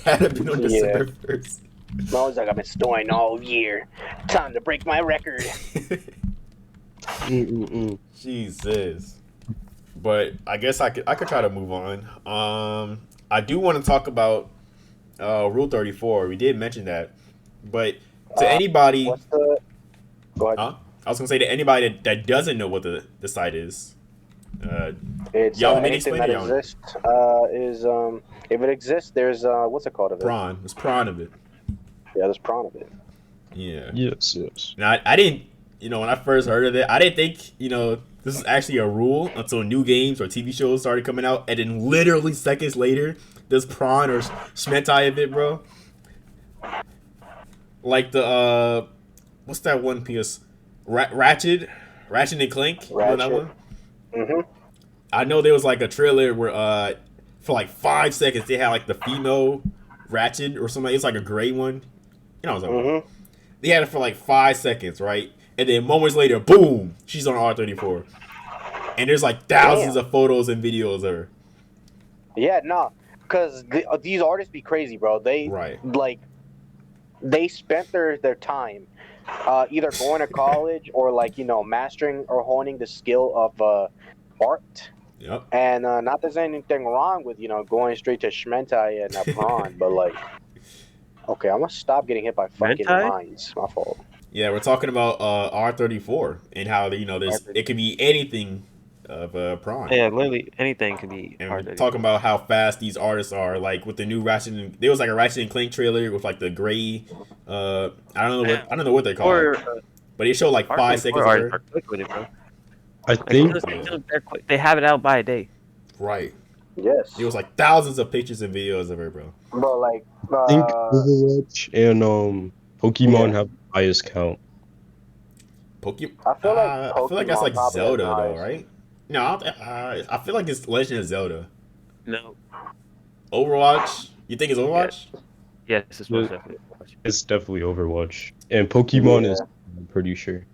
[SPEAKER 1] had to be on December 1st.
[SPEAKER 2] I was like, I've been storing all year. Time to break my record.
[SPEAKER 1] Jesus. But I guess I could try to move on. I do want to talk about Rule 34. We did mention that, but to anybody,
[SPEAKER 2] What's the? Go ahead.
[SPEAKER 1] I was gonna say to anybody that doesn't know what the site is.
[SPEAKER 2] It's
[SPEAKER 1] y'all want me to
[SPEAKER 2] anything
[SPEAKER 1] explain
[SPEAKER 2] that
[SPEAKER 1] it?
[SPEAKER 2] exists. If it exists, there's what's it called of it?
[SPEAKER 1] Prawn. There's prawn of it.
[SPEAKER 2] Yeah, there's prawn of it.
[SPEAKER 1] Yeah.
[SPEAKER 4] Yes.
[SPEAKER 1] Now I didn't. When I first heard of it, I didn't think this is actually a rule until new games or TV shows started coming out, and then literally seconds later, there's prawn or shmentai of it, bro. Like the what's that one PS? Ratchet and Clank. You know that one?
[SPEAKER 2] Mm-hmm.
[SPEAKER 1] I know there was like a trailer where for like 5 seconds they had like the female Ratchet or something. It's like a gray one. I was like, they had it for like 5 seconds, right? And then moments later, boom, she's on R34. And there's like thousands of photos and videos of her.
[SPEAKER 2] Yeah, no, because these artists be crazy, bro. They they spent their time either going to college or like mastering or honing the skill of art.
[SPEAKER 1] Yep.
[SPEAKER 2] And not there's anything wrong with going straight to shmentai and prawn, but like, okay, I'm gonna stop getting hit by fucking mines. My fault.
[SPEAKER 1] Yeah, we're talking about R34 and how it could be anything of prawn.
[SPEAKER 3] Yeah, literally anything could be.
[SPEAKER 1] And we're talking about how fast these artists are. Like with the new there was like a Ratchet and Clank trailer with like the gray. I don't know what they call it, but it showed like 5 seconds of her.
[SPEAKER 4] I think
[SPEAKER 3] they have it out by a day.
[SPEAKER 1] Right.
[SPEAKER 2] Yes.
[SPEAKER 1] It was like thousands of pictures and videos of her, bro.
[SPEAKER 2] But like,
[SPEAKER 4] I think Overwatch and Pokemon have the highest count.
[SPEAKER 1] Pokemon.
[SPEAKER 2] I feel like
[SPEAKER 1] that's like
[SPEAKER 2] Pokemon
[SPEAKER 1] Zelda
[SPEAKER 2] probably has
[SPEAKER 1] though, right? No, I feel like it's Legend of Zelda.
[SPEAKER 3] No.
[SPEAKER 1] Overwatch. You think it's Overwatch?
[SPEAKER 3] Yes, it's most definitely Overwatch.
[SPEAKER 4] It's definitely Overwatch, and Pokemon is. I'm pretty sure.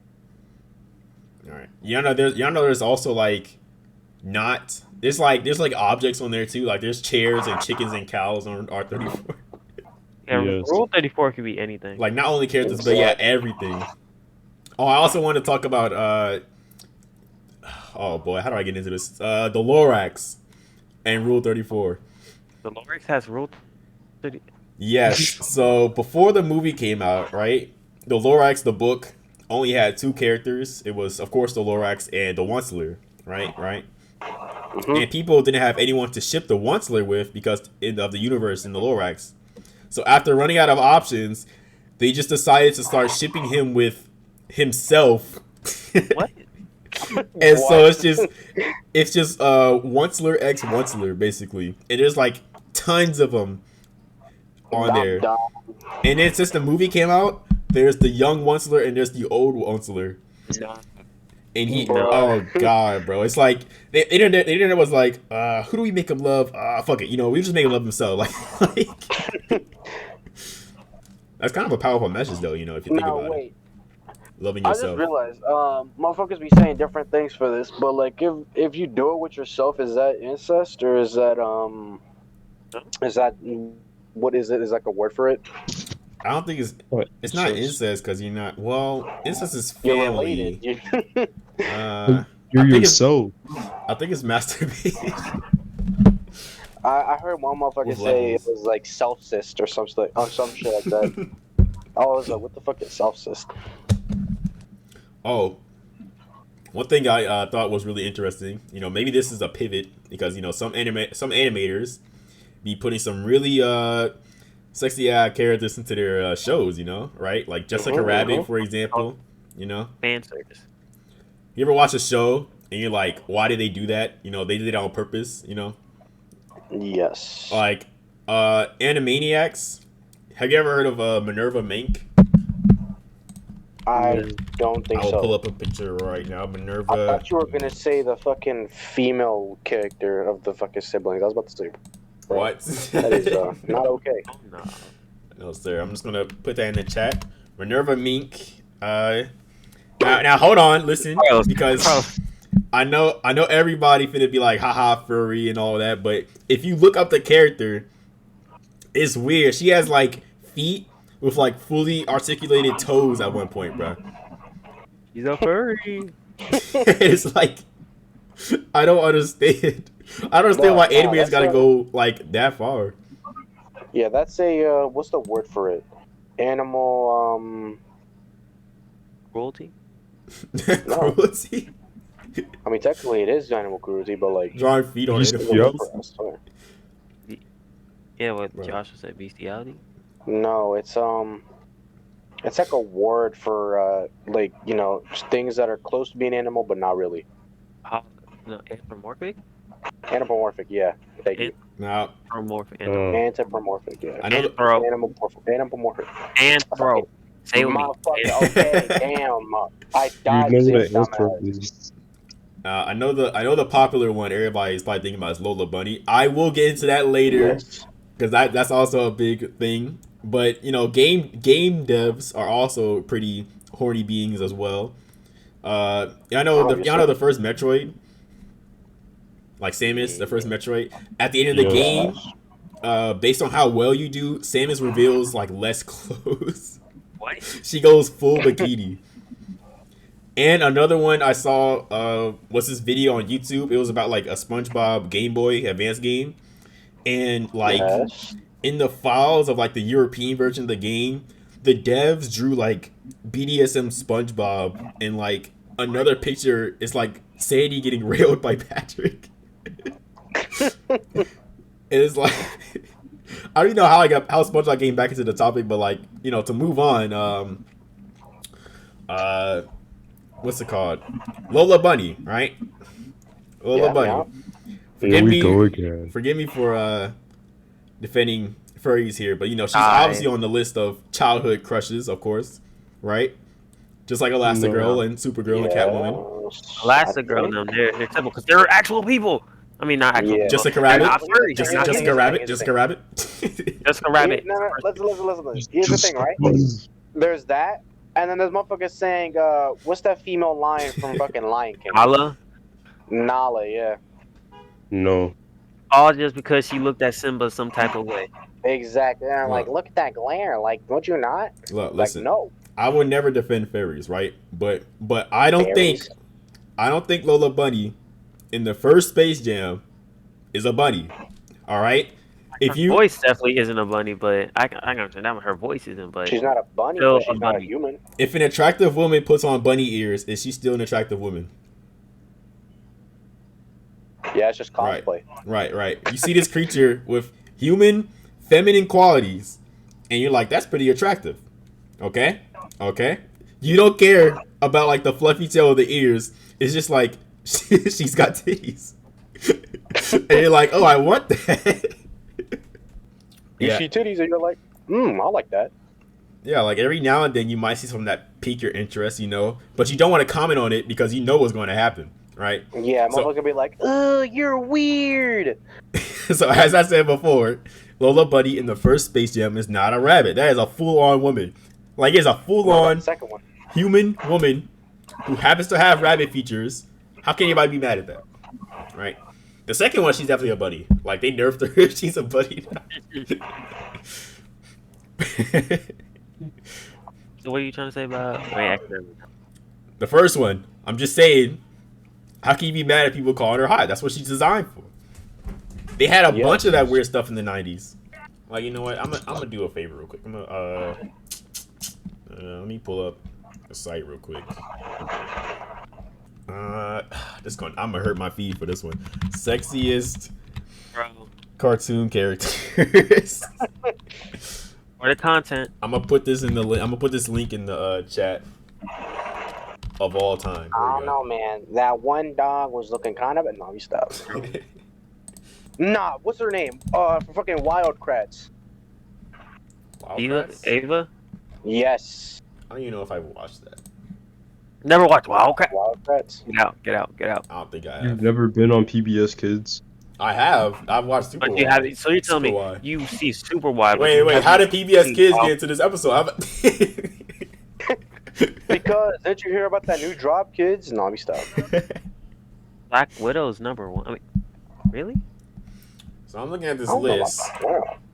[SPEAKER 1] All right. There's also like not. There's like objects on there too. Like there's chairs and chickens and cows on R34.
[SPEAKER 3] Yeah, Rule 34 could be anything.
[SPEAKER 1] Like not only characters, but yeah, everything. Oh, I also want to talk about oh boy, how do I get into this? The Lorax and Rule 34.
[SPEAKER 3] The Lorax has Rule 30.
[SPEAKER 1] Yes. So before the movie came out, right? The Lorax, the book, only had 2 characters. It was, of course, the Lorax and the onceler, right? Mm-hmm. And people didn't have anyone to ship the onceler with because of the universe in the Lorax. So after running out of options, they just decided to start shipping him with himself.
[SPEAKER 3] What?
[SPEAKER 1] And so it's just onceler x onceler basically, and there's like tons of them on there. And then since the movie came out, there's the young onceler and there's the old onceler. And oh god, bro, it's like the internet was like, who do we make him love? Fuck it, we just make him love himself. Like that's kind of a powerful message, though. If you think about it. Loving yourself.
[SPEAKER 2] I just realized, motherfuckers be saying different things for this, but like, if you do it with yourself, is that incest or is that what is it? Is like a word for it?
[SPEAKER 1] I don't think it's not incest because you're not. Well, incest is family.
[SPEAKER 4] You're yourself.
[SPEAKER 1] I think it's masturbation.
[SPEAKER 2] I heard one motherfucker say it was like self-sist or some shit like that. I was like, what the fuck is self-sist?
[SPEAKER 1] Oh, one thing I thought was really interesting. Maybe this is a pivot because some animators be putting some really sexy characters into their shows. Right? Like Jessica Rabbit, for example.
[SPEAKER 3] Fan service.
[SPEAKER 1] You ever watch a show and you're like, why did they do that? They did it on purpose.
[SPEAKER 2] Yes.
[SPEAKER 1] Like Animaniacs. Have you ever heard of Minerva Mink?
[SPEAKER 2] I don't think so.
[SPEAKER 1] I'll pull up a picture right now. Minerva.
[SPEAKER 2] I thought you were gonna say the fucking female character of the fucking siblings. I was about to say. Bro,
[SPEAKER 1] what?
[SPEAKER 2] That is not okay.
[SPEAKER 1] No, sir. I'm just gonna put that in the chat. Minerva Mink. Now hold on, listen, because I know everybody finna be like, haha, furry and all that, but if you look up the character, it's weird. She has like feet with like fully articulated toes at one point, bro.
[SPEAKER 3] She's a furry.
[SPEAKER 1] It's like, I don't understand. I don't understand why anime has gotta go like that far.
[SPEAKER 2] Yeah, that's a what's the word for it? Animal
[SPEAKER 3] Cruelty?
[SPEAKER 1] Cruelty?
[SPEAKER 2] I mean, technically it is animal cruelty, but like
[SPEAKER 1] drawing feet on it.
[SPEAKER 3] Yeah, what Joshua said, bestiality?
[SPEAKER 2] No, it's like a word for like, you know, things that are close to being animal but not really.
[SPEAKER 3] No, anthropomorphic?
[SPEAKER 2] Anthropomorphic, yeah. Thank you.
[SPEAKER 1] Now,
[SPEAKER 2] anthropomorphic, yeah. Anthropomorphic.
[SPEAKER 3] Anthro. Say with me.
[SPEAKER 2] Okay, damn. I died.
[SPEAKER 1] I know the popular one everybody is probably thinking about is Lola Bunny. I will get into that later because that's also a big thing. But you know, game devs are also pretty horny beings as well. I know the first Metroid, like Samus, the first Metroid. At the end of the game, based on how well you do, Samus reveals like less clothes.
[SPEAKER 3] What?
[SPEAKER 1] She goes full bikini. And another one I saw was this video on YouTube. It was about like a SpongeBob Game Boy Advance game, and like in the files of like the European version of the game, the devs drew like BDSM SpongeBob, and like another picture is like Sandy getting railed by Patrick. It's like I don't even know how SpongeBob came back into the topic, but like, you know, to move on, what's it called? Lola Bunny, right? Lola Bunny. Forgive me for defending furries here, but you know, she's obviously on the list of childhood crushes, of course, right? Just like Elastigirl and Supergirl and Catwoman.
[SPEAKER 3] Elastigirl, no, they're simple because they're actual people. I mean, not actual.
[SPEAKER 1] Jessica Rabbit. Jessica Rabbit. Jessica Rabbit.
[SPEAKER 3] Jessica Rabbit.
[SPEAKER 2] No, listen. Here's the thing, right? There's that, and then there's motherfuckers saying, what's that female lion from fucking Lion King? Nala, yeah.
[SPEAKER 4] No.
[SPEAKER 3] All just because she looked at Simba some type of way.
[SPEAKER 2] Exactly. And I'm like, look at that glare. Like, don't you not?
[SPEAKER 1] Look, listen.
[SPEAKER 2] Like, no.
[SPEAKER 1] I would never defend fairies, right? But I don't think Lola Bunny in the first Space Jam is a bunny. All right.
[SPEAKER 3] Her voice definitely isn't a bunny, but I can understand that her voice isn't. But
[SPEAKER 2] she's not a bunny, but she's not a human.
[SPEAKER 1] If an attractive woman puts on bunny ears, is she still an attractive woman?
[SPEAKER 2] Yeah, it's just cosplay.
[SPEAKER 1] Right. You see this creature with human, feminine qualities, and you're like, that's pretty attractive. Okay. You don't care about like the fluffy tail of the ears. It's just like she's got titties, and you're like, oh, I want that.
[SPEAKER 2] You see titties, and you're like, I like that.
[SPEAKER 1] Yeah, like every now and then you might see something that pique your interest, you know, but you don't want to comment on it because you know what's going to happen, right?
[SPEAKER 2] Yeah, motherfucker be like, oh, you're weird.
[SPEAKER 1] So as I said before, Lola Bunny in the first Space Jam is not a rabbit. That is a full-on woman. Like, it's a full-on human woman who happens to have rabbit features. How can anybody be mad at that? Right? The second one, she's definitely a bunny. Like, they nerfed her. She's a bunny now.
[SPEAKER 3] So what are you trying to say about
[SPEAKER 1] the first one? I'm just saying, how can you be mad at people calling her hot? That's what she's designed for. They had a bunch of that weird stuff in the 90s. Like, you know what? I'm gonna do a favor real quick. I'm gonna let me pull up a site real quick. I'm gonna hurt my feed for this one. Sexiest cartoon characters.
[SPEAKER 3] Or the content.
[SPEAKER 1] I'm gonna put this in the link. I'm gonna put this link in the chat of all time.
[SPEAKER 2] I don't know, man. That one dog was looking kind of, no, he stopped. Nah, what's her name? For fucking Wild Kratts.
[SPEAKER 3] Ava?
[SPEAKER 2] Yes.
[SPEAKER 1] I don't even know if I've watched that.
[SPEAKER 3] Never watched Wildcat.
[SPEAKER 2] Wildcats.
[SPEAKER 3] Get out.
[SPEAKER 1] I don't think I have.
[SPEAKER 4] You've never been on PBS Kids?
[SPEAKER 1] I have. I've watched Super
[SPEAKER 3] But you
[SPEAKER 1] Wide.
[SPEAKER 3] have. So you're telling
[SPEAKER 1] Super
[SPEAKER 3] me
[SPEAKER 1] Wide.
[SPEAKER 3] you see Super Wide.
[SPEAKER 1] Wait. How did PBS Kids get into this episode?
[SPEAKER 2] Because didn't you hear about that new drop, kids? No, let me stop.
[SPEAKER 3] Black Widow's number 1. I mean, really?
[SPEAKER 1] So I'm looking at this list.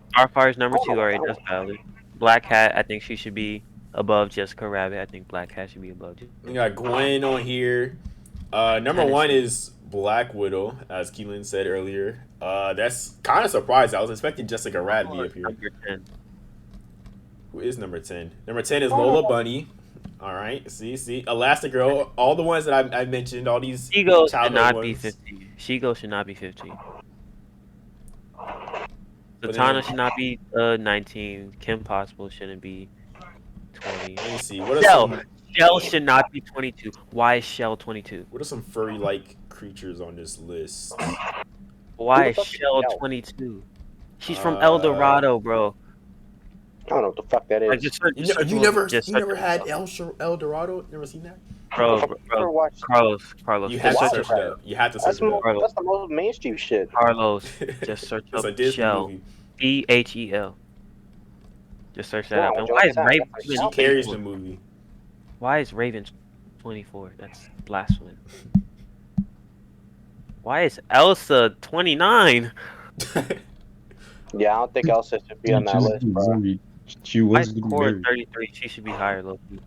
[SPEAKER 3] Starfire's number 2 already. That's valid. Black Cat, I think she should be above Jessica Rabbit. I think Black Cat should be above.
[SPEAKER 1] We got Gwen on here. Number 1 is Black Widow, as Quilan said earlier. That's kind of surprised. I was expecting Jessica Rabbit to be up here.
[SPEAKER 3] Number 10.
[SPEAKER 1] Who is number 10? Number 10 is Lola Bunny. All right, see, Elastigirl, all the ones that I mentioned, all these
[SPEAKER 3] She-Go should not
[SPEAKER 1] ones.
[SPEAKER 3] be 15. She-Go should not be 15. Zatanna should not be 19. Kim Possible shouldn't be 20.
[SPEAKER 1] Let me see. What are
[SPEAKER 3] Shell should not be 22. Why is Shell 22?
[SPEAKER 1] What are some furry-like creatures on this list?
[SPEAKER 3] Why is Shell 22? She's from El Dorado, bro.
[SPEAKER 2] I don't know what the fuck that is.
[SPEAKER 3] Like,
[SPEAKER 1] You never had El Dorado? Never seen that?
[SPEAKER 3] Bro. Carlos.
[SPEAKER 1] You had to search it up.
[SPEAKER 2] That's the most mainstream shit.
[SPEAKER 3] Carlos, just search
[SPEAKER 1] It's a
[SPEAKER 3] up
[SPEAKER 1] Disney
[SPEAKER 3] Shell.
[SPEAKER 1] movie.
[SPEAKER 3] Phel. Just search that
[SPEAKER 2] Wow,
[SPEAKER 3] up. And
[SPEAKER 2] Joe
[SPEAKER 3] why is
[SPEAKER 2] Sam,
[SPEAKER 3] Raven?
[SPEAKER 2] that's
[SPEAKER 1] She carries the movie.
[SPEAKER 3] Why is Raven 24? That's blasphemy. Why is Elsa 29?
[SPEAKER 2] Yeah, I don't think Elsa should be on that list, bro.
[SPEAKER 4] She
[SPEAKER 3] Why
[SPEAKER 4] was
[SPEAKER 3] is
[SPEAKER 4] getting
[SPEAKER 3] Cora
[SPEAKER 4] married.
[SPEAKER 3] 33? She should be higher, Loki.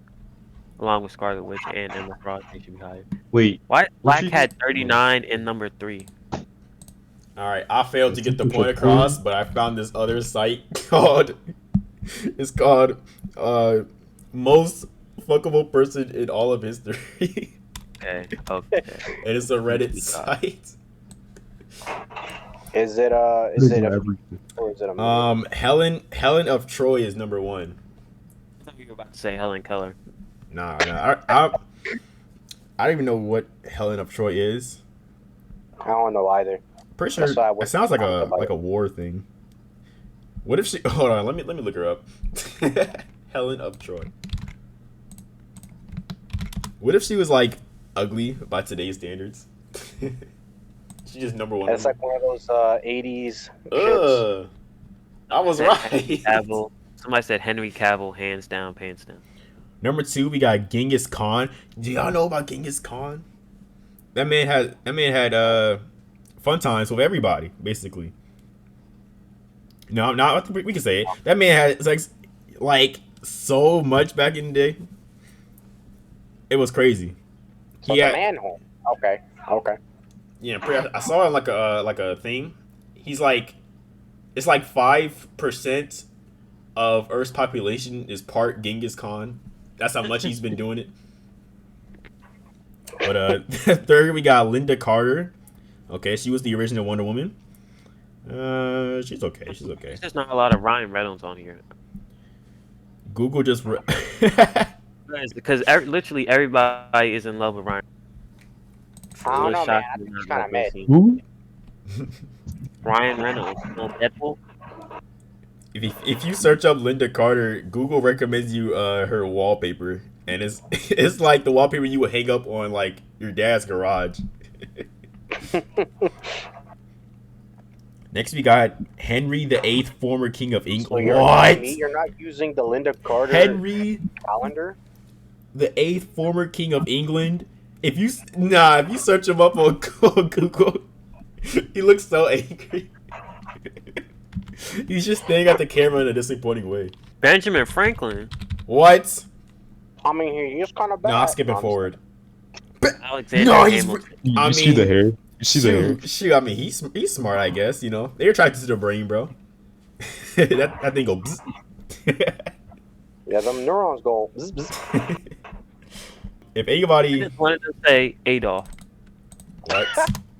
[SPEAKER 3] Along with Scarlet Witch and Emma Frost, they should be higher.
[SPEAKER 4] Wait,
[SPEAKER 3] Why is Black
[SPEAKER 4] she-
[SPEAKER 3] Cat 39 in number 3?
[SPEAKER 1] All right, I failed to get the point across, but I found this other site called. It's called most fuckable person in all of history.
[SPEAKER 3] Okay.
[SPEAKER 1] And it's a Reddit site.
[SPEAKER 2] Is it or is it a movie?
[SPEAKER 1] Helen of Troy is number 1.
[SPEAKER 3] I thought you were about to say Helen Keller.
[SPEAKER 1] Nah. I don't even know what Helen of Troy is.
[SPEAKER 2] I don't know either.
[SPEAKER 1] Pretty sure
[SPEAKER 2] That's why I
[SPEAKER 1] it sounds like a war thing. What if she? Hold on, let me look her up. Helen of Troy. What if she was like ugly by today's standards? She's just number 1.
[SPEAKER 2] It's like one of those 80s
[SPEAKER 1] Ugh. I was right.
[SPEAKER 3] Cavill. Somebody said Henry Cavill, hands down, pants down.
[SPEAKER 1] Number 2, we got Genghis Khan. Do y'all know about Genghis Khan? That man had fun times with everybody, basically. No, I think we can say it. That man had sex like so much back in the day. It was crazy.
[SPEAKER 2] So the man home. Okay.
[SPEAKER 1] Yeah, I saw it like a thing. He's like, it's like 5% of Earth's population is part Genghis Khan. That's how much he's been doing it. But third, we got Linda Carter. Okay, she was the original Wonder Woman. She's okay.
[SPEAKER 3] There's just not a lot of Ryan Reynolds on here.
[SPEAKER 1] Google just
[SPEAKER 3] because literally everybody is in love with Ryan.
[SPEAKER 2] I don't know, man. I think he's kind of mad.
[SPEAKER 4] Who?
[SPEAKER 3] Ryan Reynolds, Deadpool.
[SPEAKER 1] If you search up Linda Carter, Google recommends you her wallpaper, and it's like the wallpaper you would hang up on like your dad's garage. Next we got Henry VIII, former king of England.
[SPEAKER 2] So
[SPEAKER 1] what?
[SPEAKER 2] You're not using the Linda Carter
[SPEAKER 1] Henry
[SPEAKER 2] calendar?
[SPEAKER 1] the 8th, former king of England. If you search him up on Google, he looks so angry. He's just staring at the camera in a disappointing way.
[SPEAKER 3] Benjamin Franklin.
[SPEAKER 1] What?
[SPEAKER 2] I mean, he's kind of bad.
[SPEAKER 1] Nah, skip it forward.
[SPEAKER 3] Alexander Hamilton.
[SPEAKER 4] You see the hair? You see the hair?
[SPEAKER 1] Shoot, I mean, he's smart, I guess. You know, they're attracted to the brain, bro. that thing go. Bzz.
[SPEAKER 2] Yeah, them neurons go. Bzz, bzz.
[SPEAKER 1] If anybody,
[SPEAKER 3] I just wanted to say Adolf.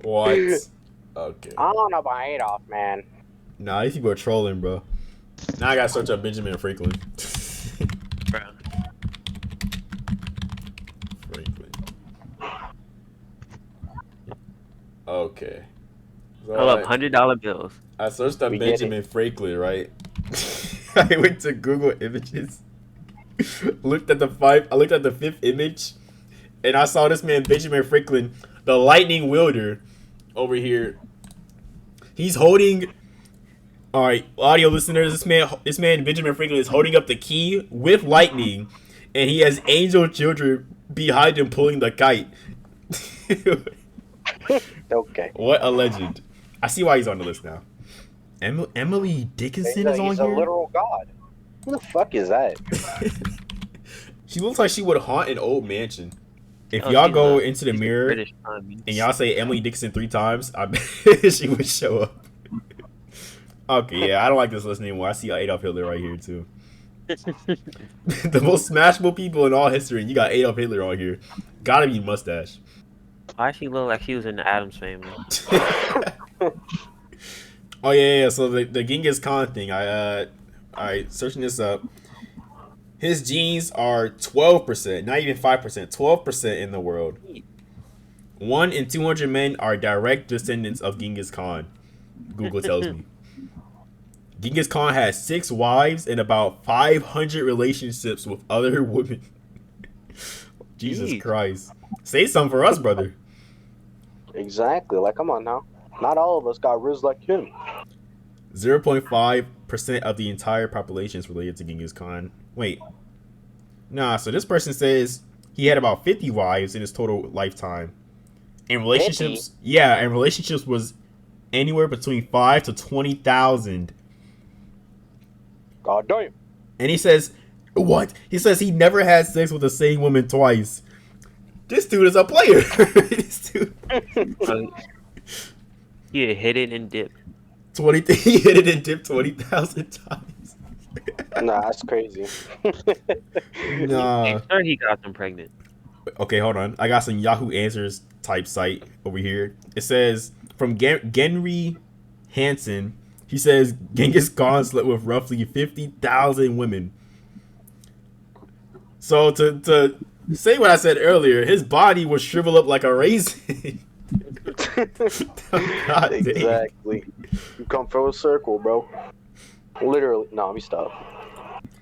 [SPEAKER 1] what? Okay.
[SPEAKER 2] I don't know about Adolf, man.
[SPEAKER 1] Nah, these people are trolling, bro. Now I gotta search up Benjamin Franklin. Franklin. Okay. So
[SPEAKER 3] Hold up, $100 bills.
[SPEAKER 1] I searched up
[SPEAKER 2] We get
[SPEAKER 1] Benjamin Franklin, right? I went to Google Images. looked at the fifth image, and I saw this man Benjamin Franklin, the lightning wielder, over here. He's holding. All right, audio listeners, this man Benjamin Franklin is holding up the key with lightning, and he has angel children behind him pulling the kite.
[SPEAKER 2] Okay.
[SPEAKER 1] What a legend! I see why he's on the list now. Emily Dickinson is on here.
[SPEAKER 2] He's a literal god. Who the fuck is that?
[SPEAKER 1] She looks like she would haunt an old mansion. If y'all go into the mirror and y'all say Emily Dickinson 3 times, I bet she would show up. Okay, yeah, I don't like this list anymore. I see Adolf Hitler right here, too. The most smashable people in all history, and you got Adolf Hitler on here. Gotta be mustache.
[SPEAKER 3] Why she look like she was in the Addams Family?
[SPEAKER 1] Oh, yeah. So the Genghis Khan thing, I searching this up. His genes are 12%, not even 5%, 12% in the world. 1 in 200 men are direct descendants of Genghis Khan, Google tells me. Genghis Khan has 6 wives and about 500 relationships with other women. Jesus Christ. Say something for us, brother.
[SPEAKER 2] Exactly. Like, come on now. Not all of us got riz like him.
[SPEAKER 1] 0.5% of the entire population is related to Genghis Khan. Wait. Nah, so this person says he had about 50 wives in his total lifetime. And relationships, 50? Yeah, and relationships was anywhere between 5 to 20,000.
[SPEAKER 2] God damn.
[SPEAKER 1] And he says, what? He says he never had sex with the same woman twice. This dude is a player. This dude.
[SPEAKER 3] He hit it and dipped.
[SPEAKER 1] He hit it and dipped 20,000 times.
[SPEAKER 2] Nah, that's crazy.
[SPEAKER 1] Nah.
[SPEAKER 3] I'm sure he got them pregnant.
[SPEAKER 1] Okay, hold on. I got some Yahoo Answers type site over here. It says, from Genry Hansen, he says Genghis Khan slept with roughly 50,000 women. So to say what I said earlier, his body would shrivel up like a raisin. God
[SPEAKER 2] exactly. You come full circle, bro. Literally. No, let me stop.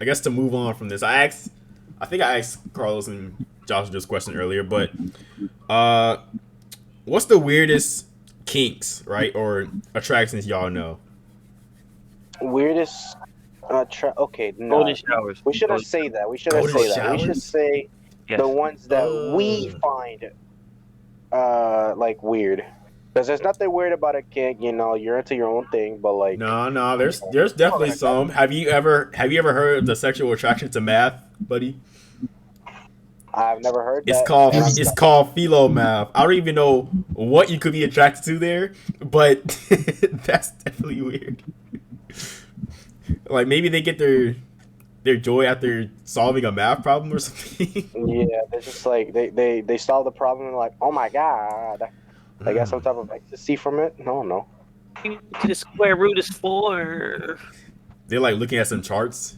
[SPEAKER 1] I guess to move on from this, I think I asked Carlos and Josh this question earlier, but what's the weirdest kinks, right, or attractions y'all know?
[SPEAKER 2] Weirdest okay, no.
[SPEAKER 3] Golden showers.
[SPEAKER 2] We shouldn't say that. We shouldn't say that. We should say the ones that we find like weird. Because there's nothing weird about a kink, you know, you're into your own thing, but like
[SPEAKER 1] No, there's definitely some. Have you ever heard of the sexual attraction to math, buddy?
[SPEAKER 2] I've never heard that.
[SPEAKER 1] It's called philo math. I don't even know what you could be attracted to there, but that's definitely weird. Like maybe they get their joy after solving a math problem or something.
[SPEAKER 2] Yeah, they're just like they solve the problem and like, oh my god, I got some type of ecstasy from it. No.
[SPEAKER 3] The square root is 4.
[SPEAKER 1] They're like looking at some charts.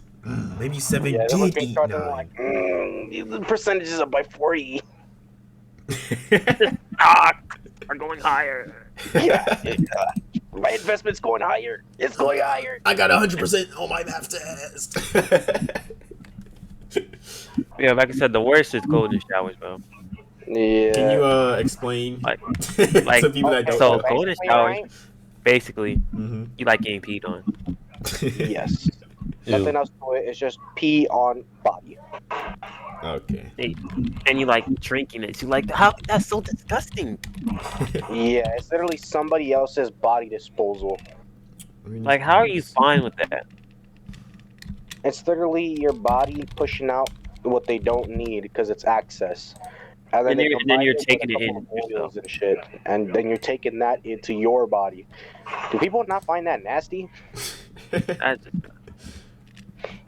[SPEAKER 1] Maybe 7
[SPEAKER 2] yeah,
[SPEAKER 1] did
[SPEAKER 2] eat 9. Like, the percentages are by 40.
[SPEAKER 3] Are going higher.
[SPEAKER 2] Yeah. My investment's going higher. It's going higher.
[SPEAKER 1] I got 100% on my math test.
[SPEAKER 3] Yeah, like I said, the worst is golden showers, bro.
[SPEAKER 2] Yeah.
[SPEAKER 1] Can you explain
[SPEAKER 3] like
[SPEAKER 1] to people that don't
[SPEAKER 3] so
[SPEAKER 1] know?
[SPEAKER 3] golden showers basically you like getting peed on.
[SPEAKER 2] Yes. Nothing else to it. It's just pee on body.
[SPEAKER 1] Okay.
[SPEAKER 3] And you like drinking it. You like how that's so disgusting.
[SPEAKER 2] Yeah, it's literally somebody else's body disposal.
[SPEAKER 3] Like how are you fine with that?
[SPEAKER 2] It's literally your body pushing out what they don't need because it's access. And then
[SPEAKER 3] you're taking it in yourself
[SPEAKER 2] and shit, and then you're taking that into your body. Do people not find that nasty?